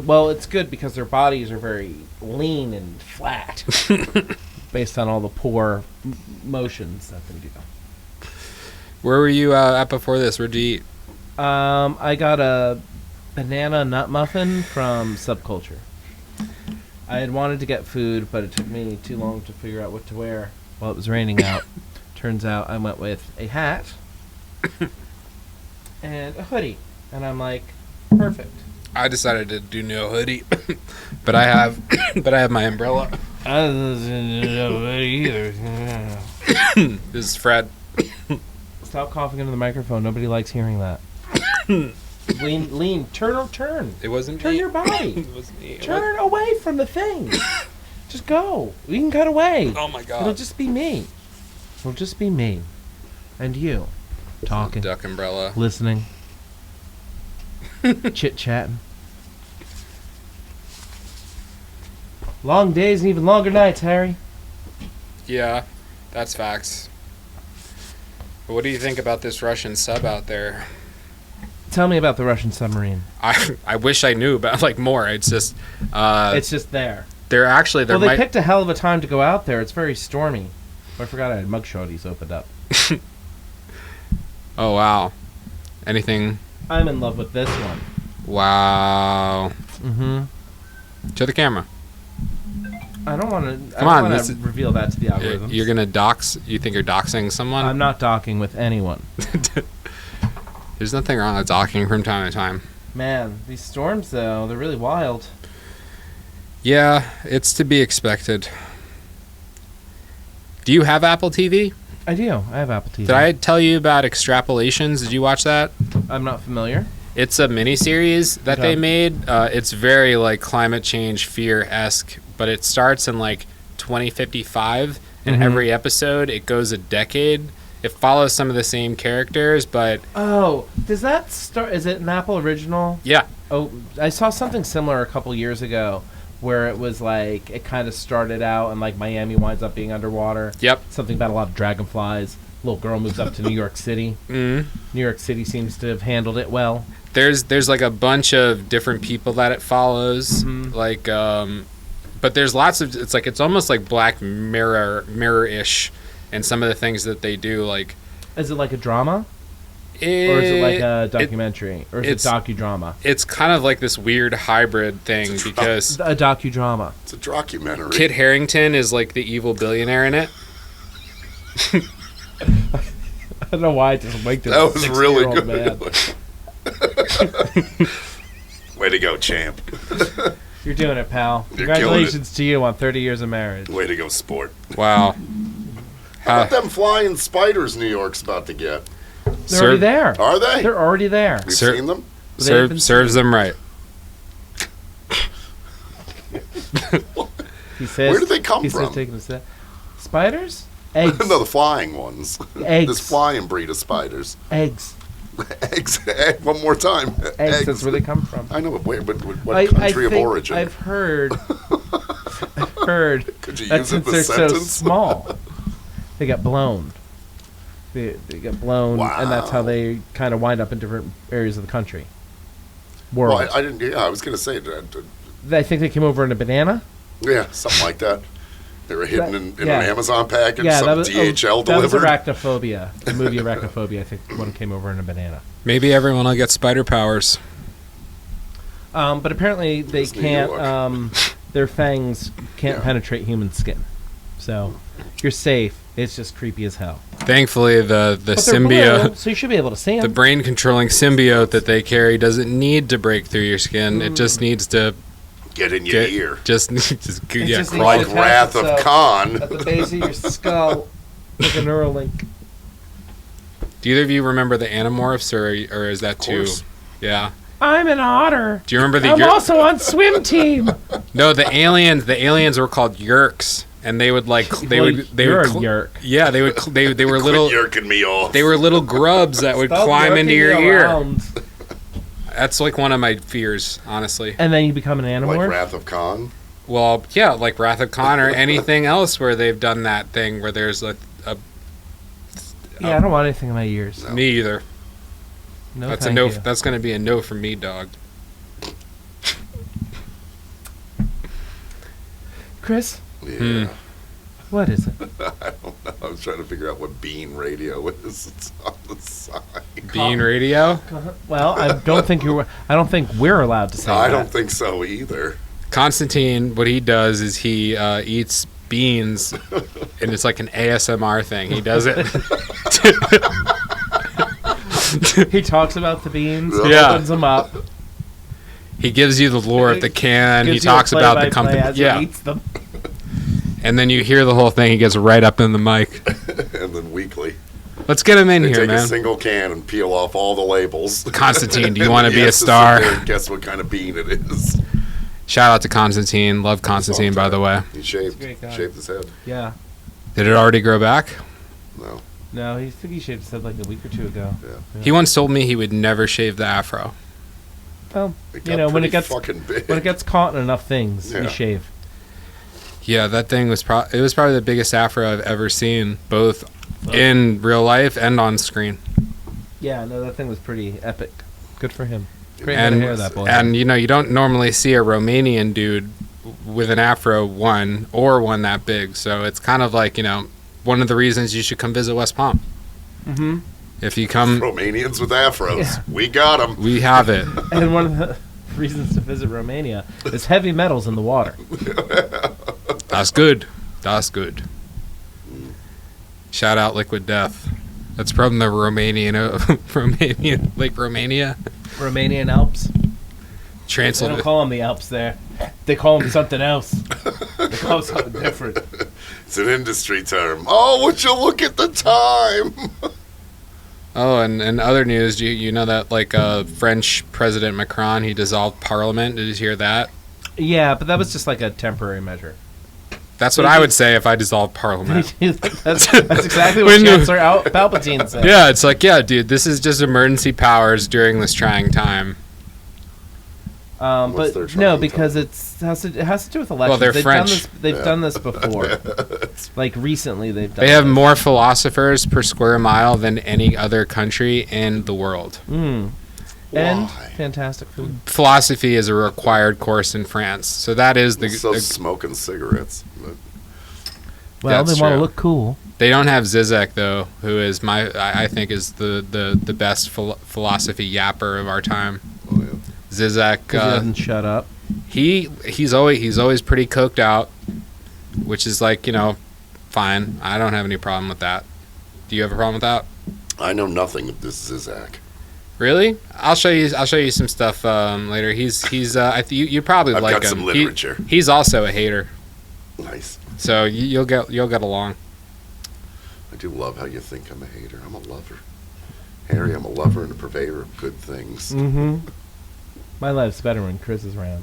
Well, it's good because their bodies are very lean and flat, based on all the poor motions that they do. Where were you at before this? Where'd you eat? I got a banana nut muffin from Subculture. I had wanted to get food, but it took me too long to figure out what to wear while it was raining out. Turns out I went with a hat and a hoodie, and I'm like, perfect. I decided to do no hoodie, but I have my umbrella. I didn't know hoodie either. This is Fred. Stop coughing into the microphone. Nobody likes hearing that. Lean. Turn. It wasn't Turn me. your body. It wasn't me. Turn away from the thing. Just go. We can cut away. Oh my god. It'll just be me. It'll just be me. And you. Talking. Duck umbrella. Listening. Chit-chatting. Long days and even longer nights, Harry. Yeah, that's facts. But what do you think about this Russian sub out there? Tell me about the Russian submarine. I wish I knew about more. It's just It's just there. They They picked a hell of a time to go out there. It's very stormy. Oh, I forgot I had mugshotties opened up. Oh wow. Anything? I'm in love with this one. Wow. Mm-hmm. To the camera. I don't want to. Come on, I reveal that to the algorithms. You're gonna dox. You think you're doxing someone? I'm not docking with anyone. There's nothing wrong with docking from time to time. Man, these storms though, they're really wild. Yeah, it's to be expected. Do you have Apple TV? I do. I have Apple TV. Did I tell you about Extrapolations? Did you watch that? I'm not familiar. It's a miniseries that they made. It's very like climate change fear-esque, but it starts in like 2055, and every episode it goes a decade. It follows some of the same characters, but does that start? Is it an Apple original? Yeah. Oh, I saw something similar a couple years ago, where it was like it kind of started out and like Miami winds up being underwater. Yep. Something about a lot of dragonflies. Little girl moves up to New York City. New York City seems to have handled it well. There's like a bunch of different people that it follows, like, but there's lots of. It's almost like Black Mirror-ish, and some of the things that they do. Like, is it like a drama? Or is it like a documentary? Or is it docudrama? It's kind of like this weird hybrid thing because... A docudrama. It's a documentary. Kit Harington is like the evil billionaire in it. I don't know why I just liked it. That was really good. Man. Way to go, champ. You're doing it, pal. Congratulations to you on 30 years of marriage. Way to go, sport. Wow. How about them flying spiders New York's about to get? They're already there. Are they? They're already there. You've seen them? Serves them right. He says, where did they come from? Spiders? Eggs. No, the flying ones. Eggs. This flying breed of spiders. Eggs. Eggs. One more time. Eggs. That's where they come from. I know, but where? But what country of origin? I've heard. Could you that use it in since the they're sentence? so small, they get blown. They get blown, and that's how they kind of wind up in different areas of the country. World. Well, I didn't. Yeah, I was going to say that. I think they came over in a banana. Yeah, something like that. They were hidden in an Amazon package. Yeah, some DHL delivered. That was Arachnophobia. The movie Arachnophobia. I think one came over in a banana. Maybe everyone will get spider powers. But apparently they can't. Their fangs can't penetrate human skin, so you're safe. It's just creepy as hell. Thankfully, the symbiote, so you should be able to see them. The brain-controlling symbiote that they carry doesn't need to break through your skin. It just needs to get in your ear. Just like Wrath of Khan at the base of your skull, like a Neuralink. Do either of you remember the Animorphs, or is that too? Yeah. I'm an otter. Do you remember the? I'm also on swim team. No, the aliens. The aliens were called Yerks. And they would yerk. Yeah, they were little yerking me off. They were little grubs that would climb into your ear. That's like one of my fears, honestly. And then you become an animorph? Like Wrath of Khan? Well, yeah, like Wrath of Khan or anything else where they've done that thing where there's a I don't want anything in my ears. No. Me either. No, that's a no. That's going to be a no from me, dog. Chris? Yeah. What is it? I don't know. I was trying to figure out what bean radio is. It's on the side. Bean radio? Well, I don't think we're allowed to say that. I don't think so either. Constantine, what he does is he eats beans, and it's like an ASMR thing. He does it. He talks about the beans. Yeah. Opens them up. He gives you the lore of the can. He talks about the company. Yeah. He eats them. And then you hear the whole thing. He gets right up in the mic. And then weekly. Let's get him in they here, take man. a single can and peel off all the labels. Constantine, do you want to be a star? Guess what kind of bean it is. Shout out to Constantine. Love Constantine, by the way. He shaved his head. Yeah. Did it already grow back? No. No, I think he shaved his head like a week or two ago. Yeah. He once told me he would never shave the afro. Well, when it gets caught in enough things, you shave. Yeah, that thing was it was probably the biggest afro I've ever seen, both in real life and on screen. Yeah, no, that thing was pretty epic. Good for him. Great and, hair, that boy. And you don't normally see a Romanian dude with an afro one that big, so it's kind of like one of the reasons you should come visit West Palm. Mm-hmm. If you come, Romanians with afros, we got them. We have it. And one of the reasons to visit Romania is heavy metals in the water. That's good. That's good. Shout out Liquid Death. That's from the Romanian Lake Romania. Romanian Alps. They don't call them the Alps there. They call them something else. They call them something different. It's an industry term. Oh, would you look at the time? Oh, and other news, you know that like French President Macron, he dissolved Parliament. Did you hear that? Yeah, but that was just like a temporary measure. That's what I would say if I dissolved Parliament. that's exactly what Chancellor Palpatine said. Yeah, it's like, yeah, dude, this is just emergency powers during this trying time. But no, because it has to do with elections. Well, they're French. They've done this before. Like recently, they've done. They have more philosophers per square mile than any other country in the world. And fantastic food. Philosophy is a required course in France, so that is the. Smoking cigarettes. Well, they want to look cool. They don't have Zizek though, who is I think is the best philosophy yapper of our time. Oh yeah. Zizek. He doesn't shut up. He's always pretty coked out, which is like, fine. I don't have any problem with that. Do you have a problem with that? I know nothing of this Zizek. Really? I'll show you some stuff later. You probably I've like got him. some literature. He's also a hater. Nice. So you'll get along. I do love how you think I'm a hater. I'm a lover. Harry, I'm a lover and a purveyor of good things. Mm-hmm. My life's better when Chris is around.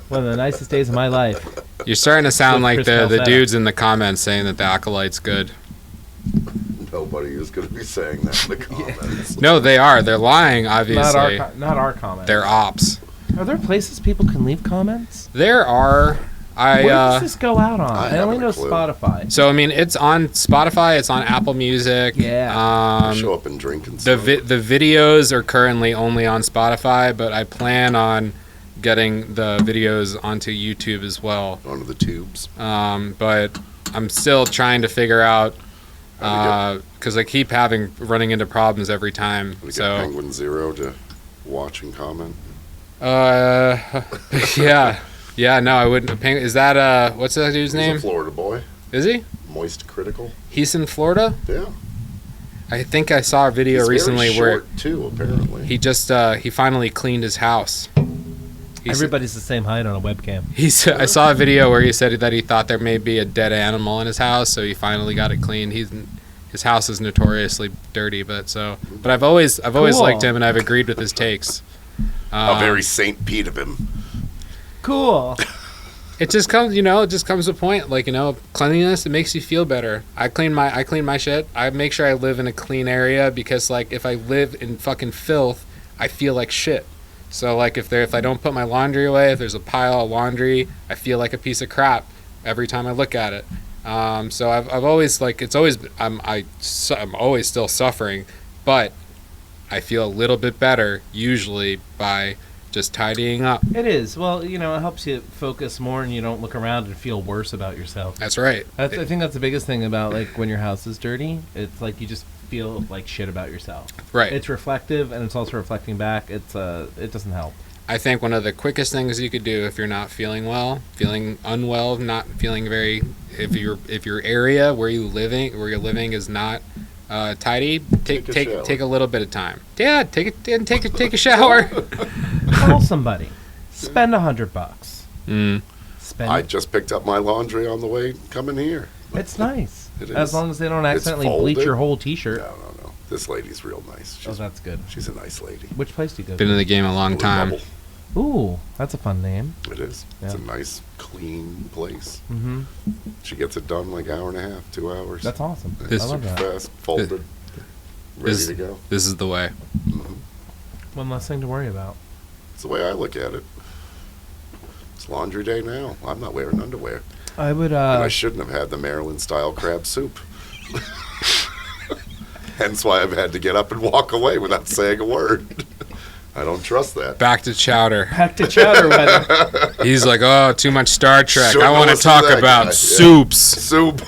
One of the nicest days of my life. You're starting to sound like the Calsetta. dudes in the comments saying that the Acolyte's good. Nobody is going to be saying that in the comments. No, they are. They're lying, obviously. Not our comments. They're ops. Are there places people can leave comments? There are. Where does this go out on? I only haven't know a clue. Spotify. So, I mean, it's on Spotify. It's on Apple Music. Yeah. Show up and drink and The videos are currently only on Spotify, but I plan on getting the videos onto YouTube as well. onto the tubes. But I'm still trying to figure out because I keep running into problems every time. Get So Penguin Zero to watch and comment. yeah, no, I wouldn't. Is that what's that dude's name? He's a Florida boy. Is he? Moist Critical. He's in Florida. Yeah. I think I saw a video He's recently very where short, too, apparently. he finally cleaned his house. Everybody's the same height on a webcam. I saw a video where he said that he thought there may be a dead animal in his house, so he finally got it cleaned. His house is notoriously dirty, but I've always liked him, and I've agreed with his takes. How very St. Pete of him. Cool. It just comes to a point, like, cleanliness, it makes you feel better. I clean my shit. I make sure I live in a clean area because, like, if I live in fucking filth, I feel like shit. So, like, if I don't put my laundry away, if there's a pile of laundry, I feel like a piece of crap every time I look at it. So I've always, like, I'm always still suffering, but I feel a little bit better usually by just tidying up. It is. Well, it helps you focus more and you don't look around and feel worse about yourself. That's right. I think that's the biggest thing about, like, when your house is dirty. It's like you just feel like shit about yourself. Right. It's reflective and it's also reflecting back. It doesn't help. I think one of the quickest things you could do if you're not feeling unwell, not feeling very, if your area where you're living is not tidy, take a little bit of time. Yeah, take a shower. Call somebody. Spend $100. I just picked up my laundry on the way coming here. It's nice. It is. As long as they don't accidentally bleach your whole T-shirt. No. This lady's real nice. That's good. She's a nice lady. Which place do you go to? Been in the game a long time. Bubble. Ooh, that's a fun name. It is. Yeah. It's a nice, clean place. Mm-hmm. She gets it done like hour and a half, 2 hours. That's awesome. I This- love that. Fast, folded, ready to go. This is the way. Mhm. One less thing to worry about. It's the way I look at it. It's laundry day now. I'm not wearing underwear. I would. And I shouldn't have had the Maryland-style crab soup. Hence why I've had to get up and walk away without saying a word. I don't trust that. Back to chowder. Back to chowder weather. He's like, oh, too much Star Trek. Shouldn't I want to listen to talk that about guy. Yeah. soups. Soup.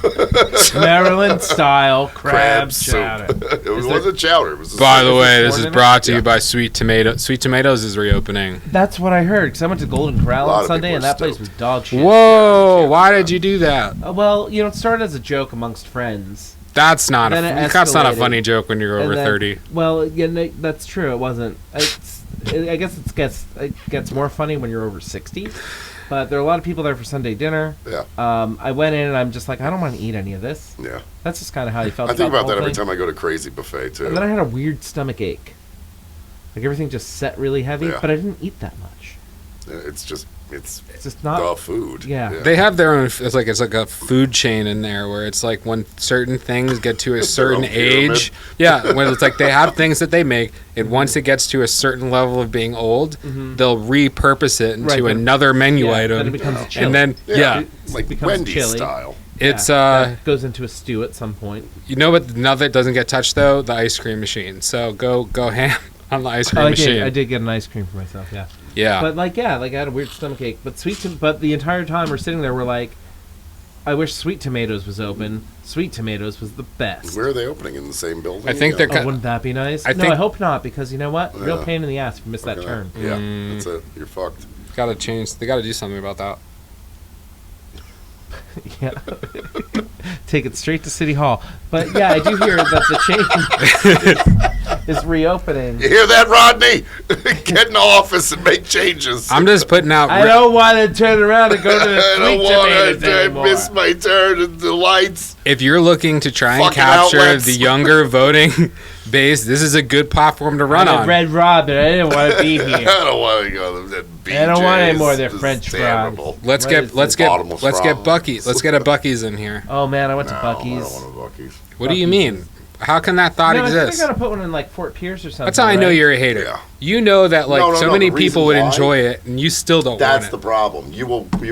Maryland style crab soup. chowder. It wasn't chowder. It was a By soup. the way, this is brought to you Yeah. by Sweet Tomato. Sweet Tomatoes is reopening. That's what I heard. Because I went to Golden Corral A lot on of Sunday, people and are that place stoked. was dog shit. Whoa! Why did you do that? Well, it started as a joke amongst friends. That's not Then it that's not a escalated. funny joke when you're over And then- 30. Well, yeah, that's true. It wasn't. I guess it gets more funny when you're over 60. But there are a lot of people there for Sunday dinner. Yeah. I went in and I'm just like, I don't want to eat any of this. Yeah. That's just kind of how I felt. I think about that every thing. time I go to Crazy Buffet too. And then I had a weird stomach ache. Like everything just set really heavy, but I didn't eat that much. It's just not the food. Yeah. They have their own. It's like a food chain in there where it's like when certain things get to a certain age. Yeah, when it's like they have things that they make, and once it gets to a certain level of being old, they'll repurpose it into another menu item. Then it becomes a chili. And then It's like Wendy's chili. style. It's It goes into a stew at some point. You know what? Now that doesn't get touched though, the ice cream machine. So go ham on the ice cream machine. I did get an ice cream for myself. Yeah. Yeah. But I had a weird stomach ache. But but the entire time we're sitting there, we're like, I wish Sweet Tomatoes was open. Sweet Tomatoes was the best. Where are they opening? In the same building? I think again? wouldn't that be nice? I hope not, because you know what? Real pain in the ass if you miss that turn. Yeah, that's it. You're fucked. Gotta change. They gotta do something about that. Yeah. Take it straight to City Hall. But yeah, I do hear that the chain is reopening. You hear that, Rodney? Get in the office and make changes. I'm just putting out. I don't want to turn around and go to the I don't Sweet want Tomatoes anymore. to miss my turn at the lights. If you're looking to try and Fucking capture outlets. the younger voting base, this is a good platform to run I'm a on. Red Robin. I didn't want to be here. I don't want to go to that BJ's. I don't want any more of their This is French fries. terrible. Let's get bottomless problem. Buc-ee's. Let's get a Buc-ee's in here. Oh man, I went No, to I Buc-ee's. don't want a Buc-ee's. What do you mean? How can that thought I think exist? I gotta put one in like Fort Pierce or something. That's how I know right? you're a hater. Yeah. You know that like No, so many the reason people would why- enjoy it, and you still don't That's want the it. problem. You'll be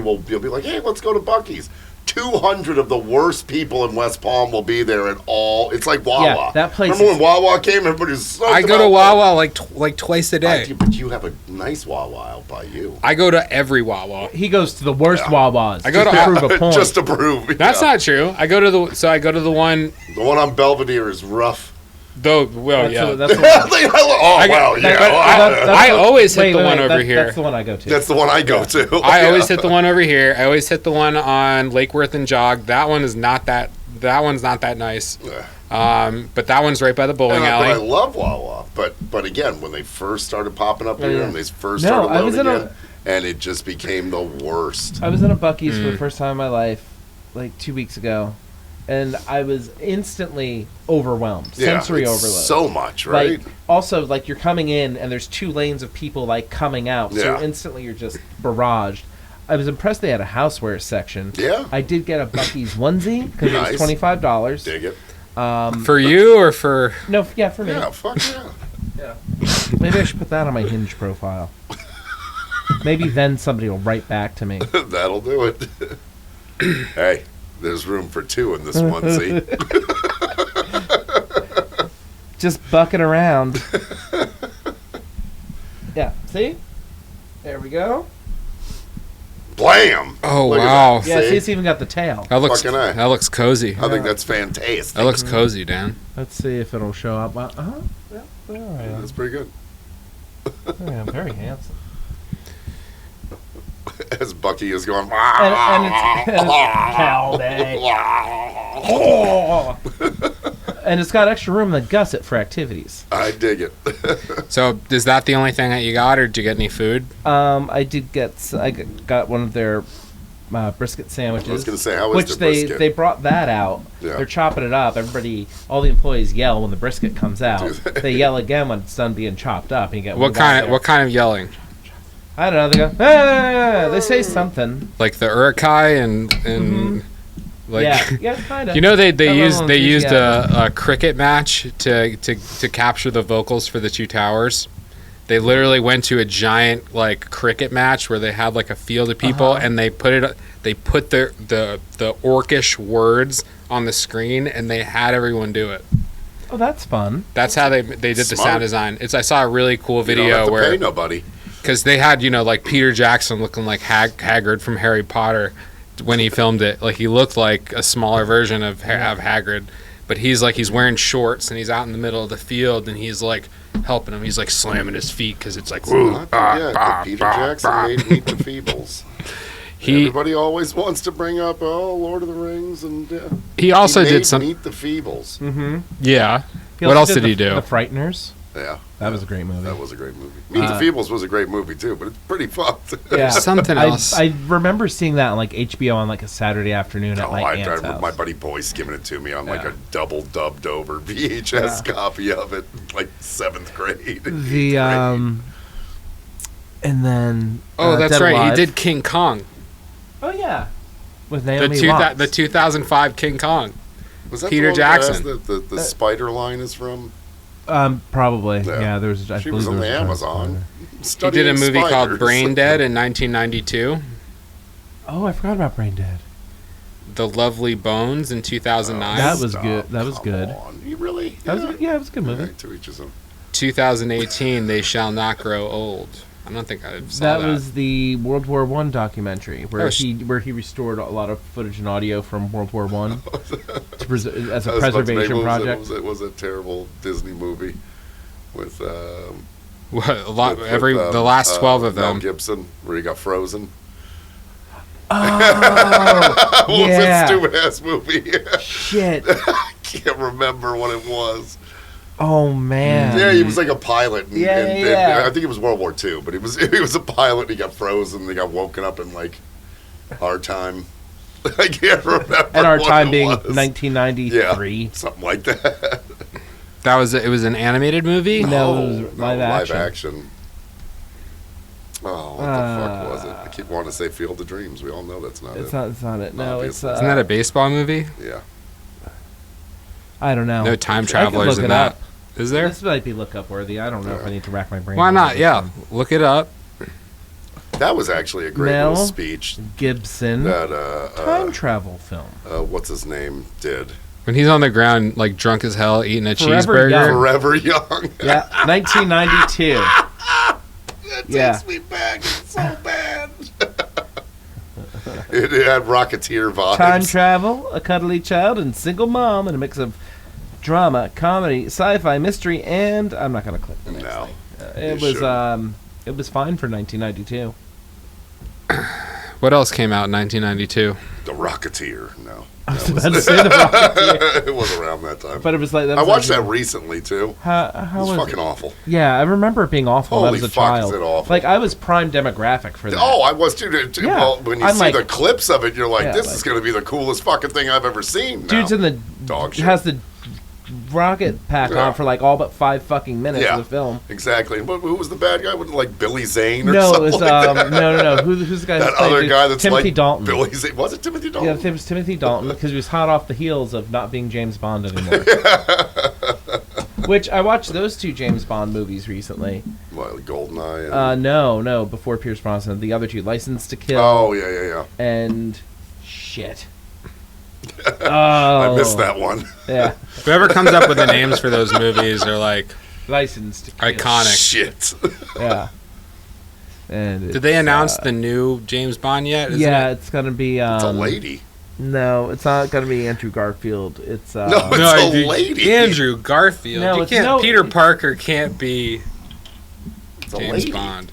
like, hey, let's go to Buc-ee's. 200 of the worst people in West Palm will be there at all. It's like Wawa. Yeah, that place Remember is- when Wawa came? Everybody was so I go to Wawa like twice a day. But you have a nice Wawa out by you. I go to every Wawa. He goes to the worst Wawas. I go just to- prove a point. Just to prove. That's not true. I go to the one. The one on Belvedere is rough. Though, well, That's yeah. the one. I always hit the one over here. That's the one I go to. That's the one I go to. I always hit the one over here. I always hit the one on Lake Worth and Jog. That one is not that. That one's not that nice. But that one's right by the bowling alley. I love Wawa, but again, when they first started popping up here and they first started loading in, and it just became the worst. I was in a Buc-ee's for the first time in my life, like 2 weeks ago, and I was instantly overwhelmed, sensory overload. So much, right? Like, also, like you're coming in and there's 2 lanes of people like coming out, so Yeah. instantly you're just barraged. I was impressed they had a housewear section. Yeah. I did get a Buc-ee's onesie because Nice. it was $25. Dig it. For you or for? No, yeah, for me. Yeah, fuck yeah. Maybe I should put that on my Hinge profile. Maybe then somebody will write back to me. That'll do it. Hey, there's room for 2 in this onesie. Just bucket around. Yeah, see? There we go. Blam! Oh Look at wow! that. Yeah, See? see, it's even got the tail. That looks Fucking A. that looks cozy. I think that's fantastic. That looks cozy, Dan. Let's see if it'll show up. Yeah, there I am. That's pretty good. There I am. Very handsome. As Bucky is going, And it's cow day. And it's got extra room in the gusset for activities. I dig it. So is that the only thing that you got, or did you get any food? I did get. I got one of their brisket sandwiches. I was going to say, how was which the they brisket? they brought that out. Yeah. They're chopping it up. Everybody, all the employees yell when the brisket comes out. They yell again when it's done being chopped up. And you get What kind of yelling? I don't know. They go. Ah! They say something. Like the Urukai and like Yeah, kind of. you know they Got a used little a cricket match to capture the vocals for the Two Towers. They literally went to a giant like cricket match where they had like a field of people and they put the orcish words on the screen and they had everyone do it. Oh, that's fun. That's how they did the Smart. sound design. I saw a really cool You don't video have to where pay nobody. because they had like Peter Jackson looking like Hagrid from Harry Potter when he filmed it. Like he looked like a smaller version of Hagrid, but he's wearing shorts and he's out in the middle of the field and he's like helping him. He's like slamming his feet because it's like Peter Jackson made Meet the Feebles. Everybody always wants to bring up Lord of the Rings and he also he did made some Meet the Feebles. yeah. He What also else did he do? The Frighteners. Yeah. That was a great movie. That was a great movie. Meet the Feebles was a great movie, too, but it's pretty fucked. Yeah. Something else. I remember seeing that on like HBO on like a Saturday afternoon at my aunt's house. My buddy Boyce giving it to me on like a double dubbed over VHS copy of it, like 7th grade. And then that's Dead right. Alive. He did King Kong. Oh yeah, with Naomi Watts. The 2005 King Kong. Was that Peter the one Jackson. The spider line is from? Probably. Yeah, there was. She was on the Amazon. He did a movie called Brain Dead in 1992. Oh, I forgot about Brain Dead. The Lovely Bones in 2009. That was good. That was good. You really? That was, it was a good movie. Okay, to each his own. 2018, They Shall Not Grow Old. I don't think I saw that. That was the World War I documentary where Oh, he restored a lot of footage and audio from World War I as a I was about to make- preservation project. It was a terrible Disney movie with the last 12 of Mel them. Gibson, where he got frozen. Oh, What was that stupid ass movie? Shit. I can't remember what it was. Oh man. Yeah, he was like a pilot. And, Yeah. and I think it was World War II, but he was a pilot. And he got frozen. And he got woken up in like our time. I can't remember. And our what time it being was. 1993. Yeah, something like that. It was an animated movie? No, it was live action. Oh, what the fuck was it? I keep wanting to say Field of Dreams. We all know that's not it. It's not it. No, Obviously. Isn't that a baseball movie? Yeah. I don't know. No time I could travelers look in it that. up. Is there? This might be look up worthy. I don't know if I need to rack my brain. Why on not? this Yeah, one. look it up. That was actually a great Mel little speech Gibson. that Time travel film. What's his name did. When he's on the ground, like drunk as hell, eating a Forever cheeseburger. Young. Forever Young. Yeah, 1992. That takes me back. It's so bad. It had Rocketeer vibes. Time travel, a cuddly child, and single mom, and a mix of drama, comedy, sci-fi, mystery, and I'm not gonna click the next No. thing. It was fine for 1992. What else came out in 1992? The Rocketeer. No. I was about to say the Rocketeer, It was around that time. but it was like I watched that recently, too. How It was was fucking it? awful. Yeah, I remember it being awful. Holy I was a fuck, child. is it awful. Like I was prime demographic for that. Oh, I was too. Yeah. Well, when you I'm see like- the clips of it, you're like, Yeah, this like- is going to be the coolest fucking thing I've ever seen. Dude's now. in the Dog shit. has the rocket pack Yeah. on for like all but 5 fucking minutes Yeah. of the film. Exactly. Who was the bad guy? Was it like Billy Zane or No, something it was like that? no. Who's the guy? That who played other it? guy that's Timothy like Dalton. Billy Zane. Was it Timothy Dalton? Yeah, it was Timothy Dalton because he was hot off the heels of not being James Bond anymore. Which I watched those 2 James Bond movies recently. What, Goldeneye? And... No, before Pierce Brosnan. The other 2, License to Kill. Oh, yeah. And shit. I missed that one. Yeah, Whoever comes up with the names for those movies are like License to Kill. iconic. Shit. Yeah. And Did they announce the new James Bond yet? It's gonna be. It's a lady. No, it's not gonna be Andrew Garfield. It's No, it's a lady. Andrew Garfield. No, You it's can't. Peter Parker can't be It's a James lady. Bond.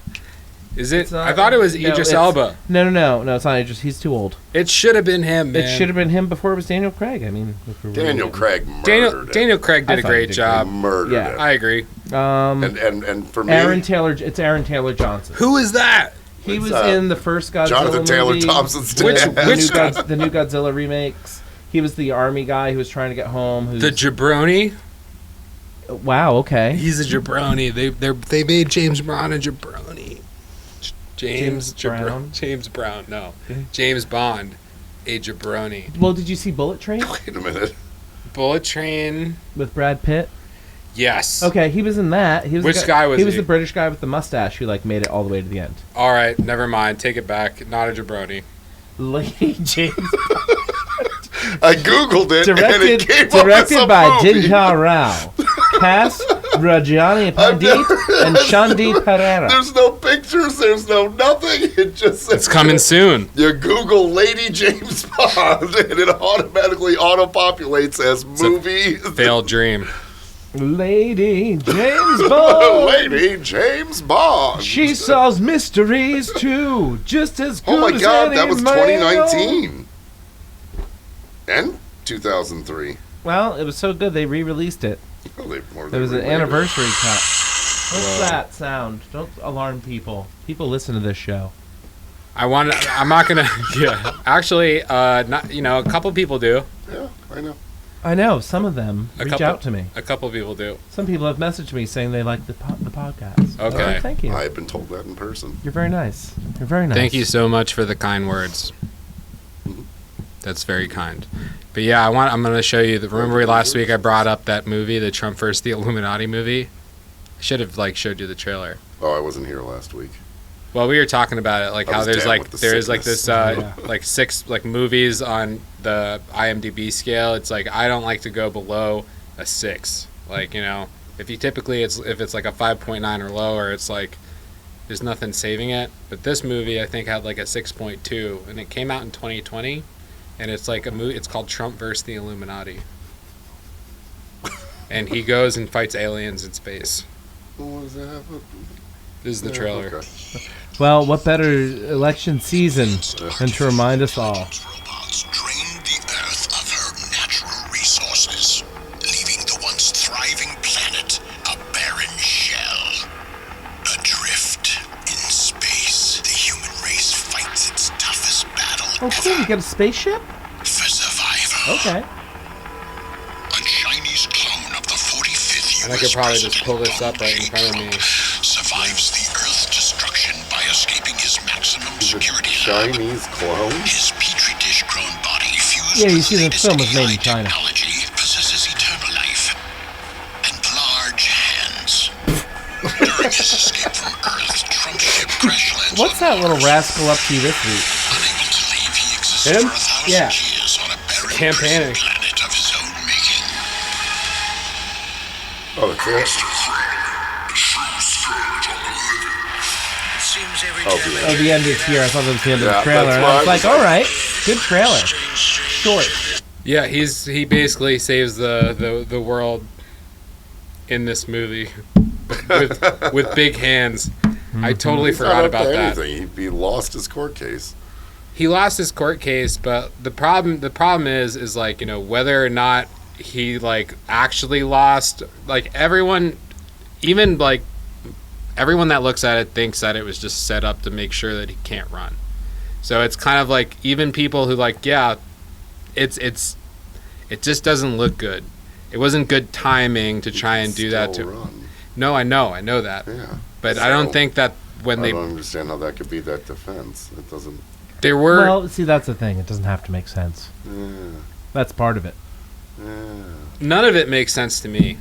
Is it? It's not- I thought it was no, Idris it's- Elba. No, it's not Idris. He's too old. It should have been him, man. It should have been him before it was Daniel Craig. I mean, if we're Daniel really- Craig murdered it. Daniel Craig I did a thought he great did job. Murdered Yeah. it. I agree. And for me, It's Aaron Taylor Johnson. Who is that? He It's, was in the first Godzilla Jonathan Taylor movie. Thompson's dad. the new Godzilla remakes. He was the army guy who was trying to get home. Who's, The jabroni. wow. Okay. He's a jabroni. They made James Brown a jabroni. James Brown? James Brown. No, Okay. James Bond, a jabroni. Well, did you see Bullet Train Wait a minute. Bullet Train. with Brad Pitt? Yes. Okay, he was in that. He was Which the guy was he? Was he? the British guy with the mustache who like made it all the way to the end. All right. Never mind. Take it back. Not a jabroni. Lady James. I googled it and it came up as Directed a by movie. Dinka Rao. Cast Rajani Pandit and Shandi Pereira. There's no pictures. There's no nothing. It just says It's coming soon. You Google Lady James Bond and it automatically auto-populates as movie. Failed dream. Lady James Bond. Lady James Bond. She solves mysteries too, just as good Oh my as God, any that was male. 2019 and 2003. Well, it was so good they re-released it. There was an anniversary cut. What's that sound? Don't alarm people. People listen to this show. I'm not gonna. Yeah, actually, not. A couple people do. Yeah, I know. I know some of them reach out to me. A couple people do. Some people have messaged me saying they like the podcast. Okay, thank you. I have been told that in person. You're very nice. You're very nice. Thank you so much for the kind words. That's very kind. But yeah, I'm going to show you. Remember last week I brought up that movie, the Trump vs. the Illuminati movie? I should have showed you the trailer. Oh, I wasn't here last week. Well, we were talking about it, how there's this 6 movies on the IMDb scale. It's I don't like to go below a 6. If you typically if it's a 5.9 or lower, it's there's nothing saving it. But this movie I think had a 6.2, and it came out in 2020, and it's a movie. It's called Trump vs. the Illuminati, and he goes and fights aliens in space. What does that have? This is the trailer. Okay. Well, what better election season than to remind us all? Robots drained the Earth of her natural resources, leaving the once thriving planet a barren shell. Adrift in space, the human race fights its toughest battle Oh, cool. You got a spaceship? for survival. Okay. A Chinese clone of the 45th And I could probably just pull this up right in front of me. survives the Earth's destruction by escaping his maximum Is it security lab. Chinese clone? His petri dish grown body fused Yeah, you with see the latest film was made in AI China. technology possesses eternal life and large hands. During his escape from Earth, Trump's ship crash lands What's on that little Mars. rascal up to this week? Unable to leave, he exists Him? for 1,000 Yeah. years on a barren campaigning. prison planet of his own making. Oh, it's it. Seems every Oh, time yeah. Oh, the end is here. I thought that was the end of Yeah, the trailer. that's And why I I was was like, all right, good trailer. Short. Yeah, he basically saves the world in this movie with big hands. I totally He's not forgot up to about that. anything. He lost his court case. He lost his court case, but the problem is whether or not he actually lost. Everyone, even everyone that looks at it thinks that it was just set up to make sure that he can't run. So it's kind of even people who it just doesn't look good. It wasn't good timing to try and do that to. Run. No, I know that. Yeah. But I don't think that when I don't understand how that could be that defense. It doesn't. there were Well, see, that's the thing. It doesn't have to make sense. Yeah. That's part of it. Yeah. none of it makes sense to me.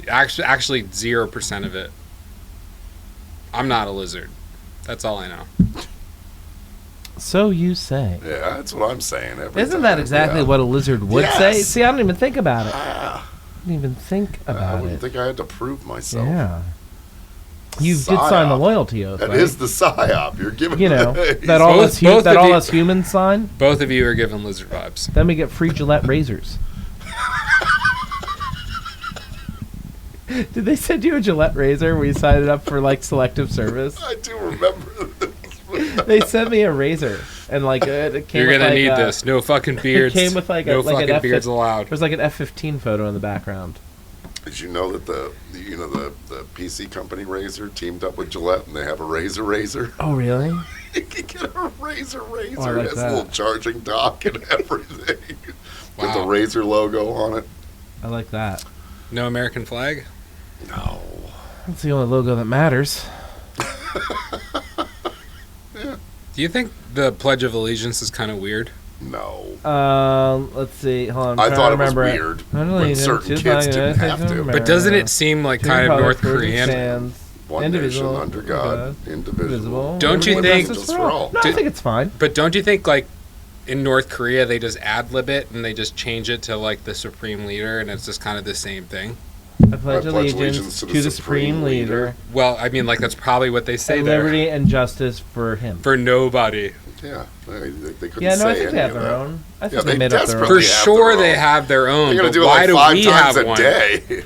Actually 0% of it. I'm not a lizard. That's all I know. So you say. Yeah, that's what I'm saying. Isn't that exactly what a lizard would say? Yes. See, I don't even think about it. Ah, I didn't even think I about wouldn't it. think I had to prove myself. Yeah. You did sign the Psyop. loyalty oath, That right? is the psyop. You're giving You know, he's- that all Both- us both that of all you- us humans sign. Both of you are given lizard vibes. Then we get free Gillette razors. Did they send you a Gillette razor when you signed it up for selective service? I do remember this. They sent me a razor, and it came. You're with, gonna need this. No fucking beards. It came with no fucking an beards allowed. There was an F-15 photo in the background. Did you know that the PC company Razor teamed up with Gillette and they have a razor? Oh, really? You can get a razor. Oh, I It like has that. a little charging dock and everything. With the Wow. Razor logo on it. I like that. No American flag. No. That's the only logo that matters. Do you think the Pledge of Allegiance is kind of weird? No. Let's see. Hold on. I I'm thought it trying was to remember weird I don't know, when you certain know, kids didn't have to. But doesn't it seem like kind of North Korean? One Indivisible, nation under God, indivisible. Indivisible. Don't you Liberty and think- justice for all? No, I Do- think it's fine. But don't you think in North Korea they just ad-lib it and they just change it to the Supreme Leader and it's just kind of the same thing? I pledge allegiance to the Supreme Leader, Well, I mean that's probably what they say and there. liberty and justice for him. For nobody. Yeah, they couldn't Yeah, no, say I think they any have of their that. own. I Yeah, think they they made up their desperately own. For have sure their they own. have their own. They're gonna But do why it do like 5 we times have a one? day.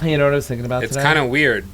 You know what I was thinking about It's today? kind of weird.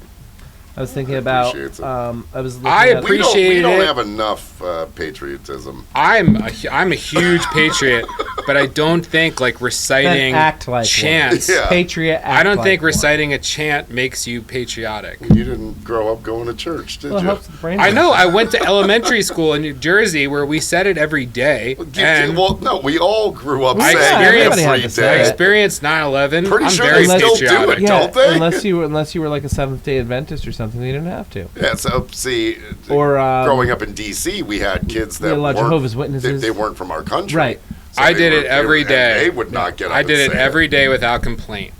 I was thinking about. appreciates it. I was looking I at. We Appreciate don't it. have enough patriotism. I'm a huge patriot, but I don't think like reciting act like chants. Yeah. Patriot act I don't like think one. reciting a chant makes you patriotic. You didn't grow up going to church, did Well, it you? helps the brain. I know. I went to elementary school in New Jersey where we said it every day. Well, no, we all grew up I saying experienced- it everybody had every to say I it. day. experienced 9/11. Pretty I'm sure very they still do patriotic. it. Don't they? unless you were like a Seventh-day Adventist or something, you didn't have to. Yeah, so see, Or growing up in D.C., we had kids that a lot of weren't, Jehovah's Witnesses. they weren't from our country. Right. So I they did were- it every they were- and day. They would not get up I did and it say every day without complaint.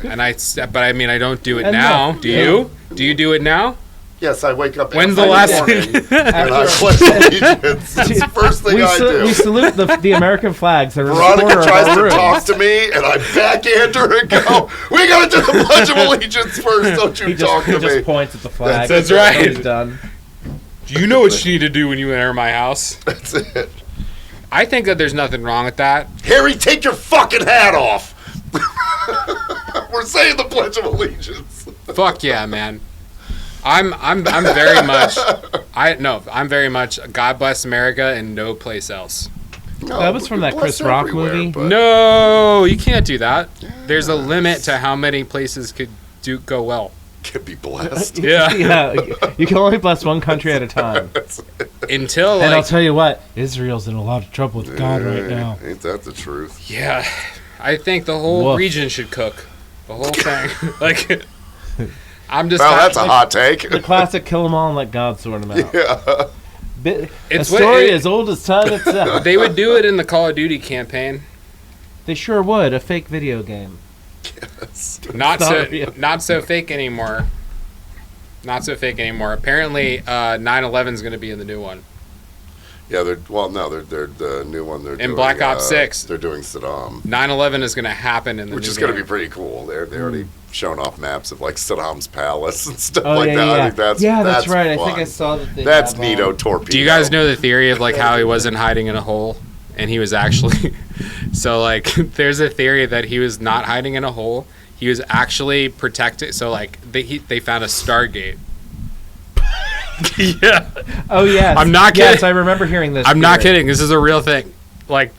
And but I mean, I don't do it And now. look, Do you? Do you do it now? Yes, I wake up When's every the last- morning and I pledge allegiance. It's the first thing I do. We salute the American flags that are in the Veronica corner of tries our to room. talk to me, and I backhand her and go, "We gotta do the Pledge of Allegiance first. Don't you He talk just, he to just me." points at the flag. That's right. He's done. Do you know what you need to do when you enter my house? That's it. I think that there's nothing wrong with that. Harry, take your fucking hat off. We're saying the Pledge of Allegiance. Fuck yeah, man. I'm very much I'm very much God bless America and no place else. No, That was from that bless Chris Rock everywhere, movie. but- No, you can't do that. There's a limit to how many places could go well. Can be blessed. Yeah. Yeah, you can only bless one country at a time. Until And I'll like tell you what, Israel's in a lot of trouble with God right now. Ain't that the truth? yeah, I think the whole Woof. region should cook. The whole thing. Like I'm just Well, not- that's a hot take. The classic kill 'em all and let God sort 'em out. Yeah. A It's what story it- as old as time itself. They would do it in the Call of Duty campaign. They sure would. A fake video game. Not Not so real. not so fake anymore. Not so fake anymore. Apparently 9/11 is going to be in the new one. Yeah, they're the new one. They're In doing, Black Ops 6. They're doing Saddam, 9/11 is going to happen in the which new is going to game. be pretty cool. They already shown off maps of like Saddam's palace and stuff Oh, like yeah, that. yeah. I think that's that's right. I think fun. I saw that they That's have, Nito Torpedo. Do you guys know the theory of like how he wasn't hiding in a hole and he was actually so like there's a theory that he was not hiding in a hole. He was actually protected. So like they found a Stargate. Yeah. Oh, yes. I'm not Yes, kidding. I remember hearing this. I'm not theory. kidding. This is a real thing. Like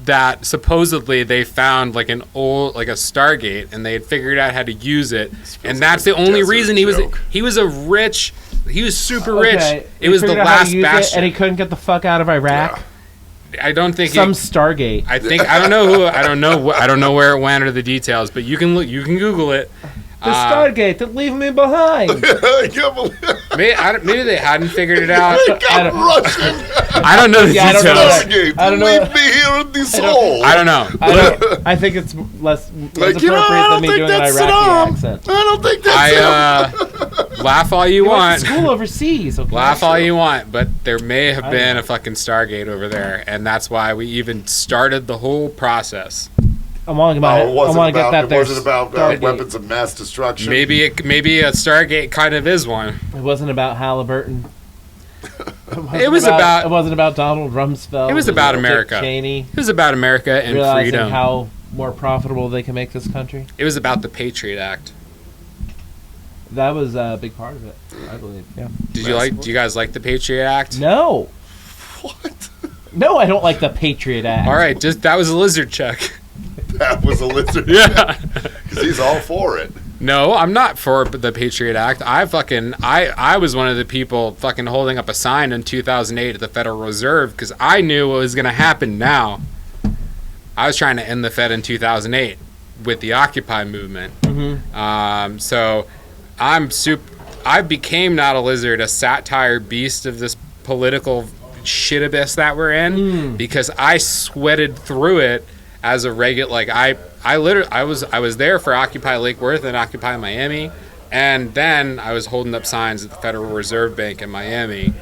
that supposedly they found like an old like a Stargate and they had figured out how to use it. And that's the only desert reason joke. he was super rich. Okay, It was the figured out how to last use it, bastion. and he couldn't get the fuck out of Iraq. Yeah. I don't think Some Stargate. I don't know where it went or the details, but you can Google it. The Stargate that leave me behind. I can't believe Maybe they hadn't figured it out. they got Russian. I don't know the Yeah, I don't know details. that. Stargate, I don't know. leave me here in this hole. I don't know. I think it's less Like, appropriate you know, I than don't me think doing an that's Iraqi Saddam. accent. I don't think that's him. Laugh all you He went want. to school overseas. Okay? Laugh all you want, but there may have I been know. a fucking Stargate over there, and that's why we even started the whole process. I want to Oh, it wasn't get that it there. wasn't about Stargate. weapons of mass destruction. Maybe a Stargate kind of is one. It wasn't about Halliburton. It was about It wasn't about Donald Rumsfeld. It was about Dick America. Cheney it was about America and realizing freedom. how more profitable they can make this country. It was about the Patriot Act. That was a big part of it, I believe. Yeah. Do you guys like the Patriot Act? No. What? No, I don't like the Patriot Act. All right, that was a lizard check. That was a lizard. Yeah. Because he's all for it. No, I'm not for the Patriot Act. I was one of the people fucking holding up a sign in 2008 at the Federal Reserve because I knew what was going to happen now. I was trying to end the Fed in 2008 with the Occupy movement. Mm-hmm. So I became Not a Lizard, a satire beast of this political shit abyss that we're in because I sweated through it as a regular. Like I was there for Occupy Lake Worth and Occupy Miami, and then I was holding up signs at the Federal Reserve Bank in Miami,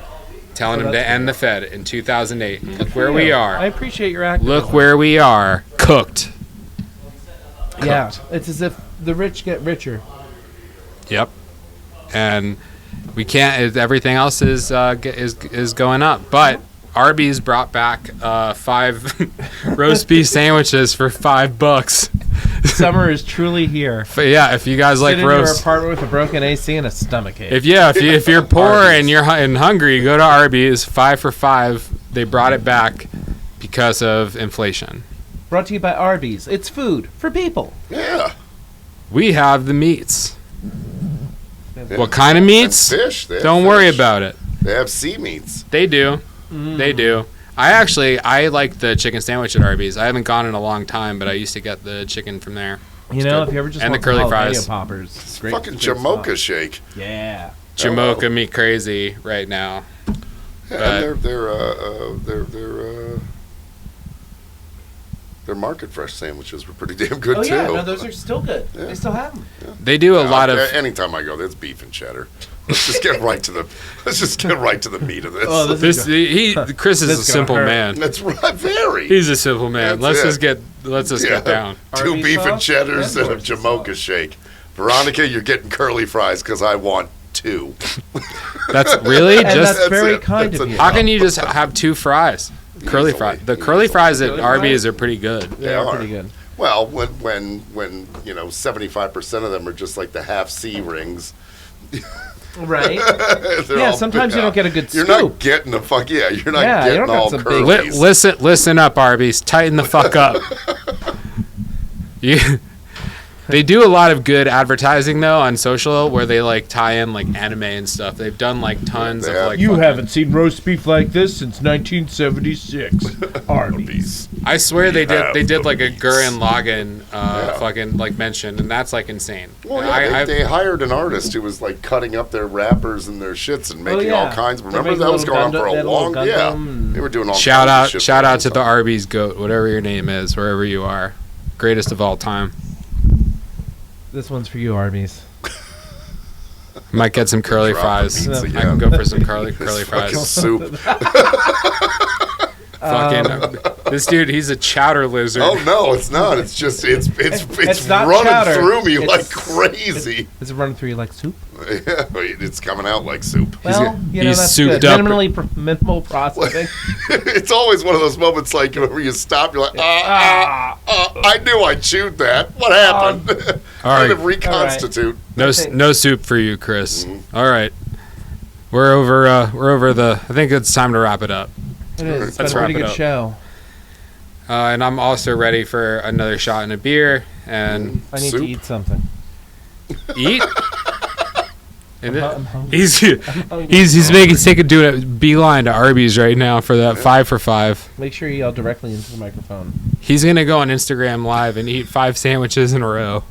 telling them to end the Fed in 2008. Look where we I are. appreciate your activism. Look where we are. Cooked. Yeah, it's as if the rich get richer. Yep. And we can't. Everything else is going up, but Arby's brought back 5 roast beef sandwiches for $5. Summer is truly here. But yeah, if you guys like Sit in your roast, apartment with a broken AC and a stomachache. if you're poor and you're hungry, go to Arby's. 5 for $5. They brought it back. because of inflation. Brought to you by Arby's. It's food for people. Yeah. We have the meats. Yeah. What kind of meats? And fish. Don't worry about it. They have sea meats. They do. They do. I like the chicken sandwich at Arby's. I haven't gone in a long time, but I used to get the chicken from there. You know, if you ever just and want the curly some jalapeno fries. poppers, it's great. Fucking great Jamocha stuff. shake. Yeah. Jamocha me crazy right now. Yeah, and their market fresh sandwiches were pretty damn good too. Yeah, no, those are still good. Yeah. They still have them. Yeah. They do a lot of. Anytime I go, there's beef and cheddar. Let's just get right to the. Let's just get right to the meat of this. Oh, Chris is a simple man. That's right. Very. He's a simple man. That's Let's just get down. Two Arby's beef and sauce cheddars and and a Worcestershire Jamocha sauce. shake. Veronica, you're getting curly fries because I want 2. That's really And just. that's very it. kind That's of you. How can you just have 2 fries? Curly Easily. fries. The curly fries at Curly Arby's fries? are pretty good. They are pretty good. Well, when 75% of them are just like the half C rings. Right. They're Yeah, all sometimes big. you don't get a good You're scoop. not getting a fuck. Yeah, you're not Yeah, you getting don't got all some big- curlies. Listen up, Arby's. Tighten the fuck up. They do a lot of good advertising though on social where they like tie in like anime and stuff. They've done like tons of have. like. You fucking- haven't seen roast beef like this since 1976. Arby's. I swear they have did the like a meats. Gurren Lagann Yeah. fucking like mention, and that's like insane. Well, And yeah, they hired an artist who was like cutting up their wrappers and their shits and making all yeah. kinds. They're Remember making that was little going on Gundam- for they a had a little long. Yeah, Gundam. they were doing all. shout kinds of out shit shout for out to the Amazon. Arby's goat, whatever your name is, wherever you are, greatest of all time. This one's for you, Arby's. Might get some curly Drop the fries. meats I again. can go for some curly This fries. fucking soup. Fucking this dude, he's a chowder lizard. Oh no, it's not. It's just it's not running chowder. through me like It's- crazy. Is it running through you like soup? Yeah, it's coming out like soup. Well, you know, he's that's souped good. up. Minimal processing. It's always one of those moments like where you stop. You're like, I knew I chewed that. What happened? All Kind right. of reconstitute. No soup for you, Chris. All right, we're over the. I think it's time to wrap it up. It is. It's Let's been a pretty wrap it good up. show. And I'm also ready for another shot and a beer and I need Soup? to eat something. eat. And I'm hungry. he's hungry. doing a beeline to Arby's right now for that 5 for 5. Make sure you yell directly into the microphone. He's gonna go on Instagram Live and eat 5 sandwiches in a row.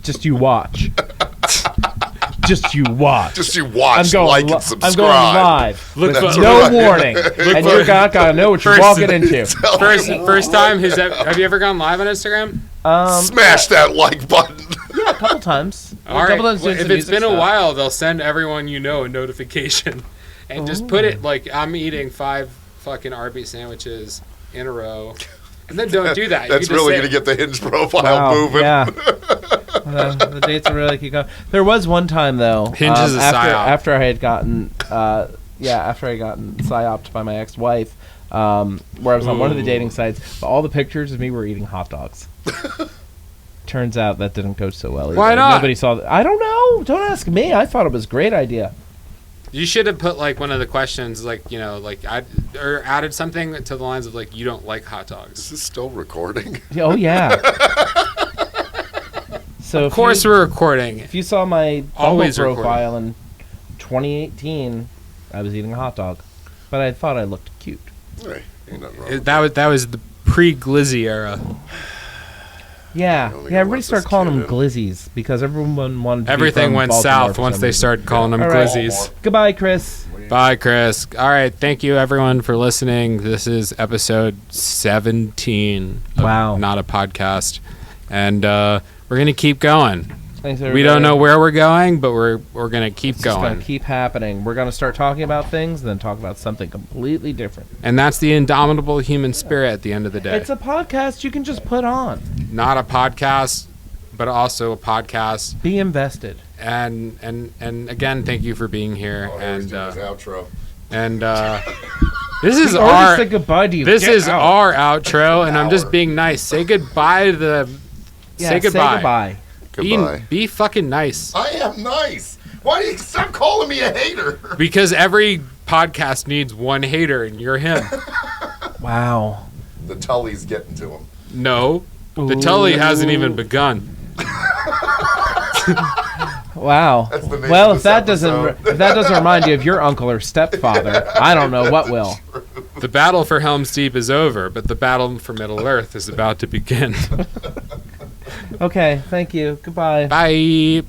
Just you watch. Just you watch. Just you watch, I'm going, like, li- and subscribe. I'm going live. Look with for- no right. warning. And you're not going to know what you're First- walking into. First time. Have you ever gone live on Instagram? Smash that like button. Yeah, a couple times. All right. Couple times doing If some it's music been a stuff. while, they'll send everyone you know a notification, and just put it like I'm eating 5 fucking Arby's sandwiches in a row, and then don't do that. You That's can just really say- going to get the Hinge profile Wow, moving. yeah. The dates are really keep going. There was one time though, Hinge is a psyop. after I had gotten, after I gotten psyoped by my ex-wife, where I was on one of the dating sites, but all the pictures of me were eating hot dogs. Turns out that didn't go so well. Why either. not? Nobody saw that. I don't know. Don't ask me. I thought it was a great idea. You should have put like one of the questions, like or added something to the lines of like you don't like hot dogs. Is this still recording? Oh yeah. So Of course, we're recording. if you saw my Bumble Always profile in 2018, I was eating a hot dog, but I thought I looked cute. Hey, ain't nothing wrong. That was the pre-Glizzy era. Yeah, only yeah. got Everybody less started this calling kid them in. glizzies because everyone wanted to be Everything from went Baltimore south for once some they reason. started calling them All right. Glizzies. Goodbye, Chris. Bye, Chris. All right, thank you everyone for listening. This is episode 17. Of Wow. Not a podcast, and we're gonna keep going. Thanks, We don't know where we're going, but we're gonna keep It's just going. gonna keep happening. We're gonna start talking about things, then talk about something completely different. And that's the indomitable human spirit at the end of the day. It's a podcast you can just put on. Not a podcast, but also a podcast. Be invested. And again, thank you for being here. Oh, and he's doing his outro. and this is We already our said goodbye to you. this Get is out. our outro, and I'm just Hour. being nice. Say goodbye to the. Yeah, say goodbye. goodbye. Goodbye. Be fucking nice. I am nice. Why do you stop calling me a hater? Because every podcast needs one hater, and you're him. Wow. The Tully's getting to him. No, the Tully hasn't even begun. Wow. That's the name Well, of if this that doesn't remind you of your uncle or stepfather, I don't know what will. The battle for Helm's Deep is over, but the battle for Middle Earth is about to begin. Okay, thank you. Goodbye. Bye.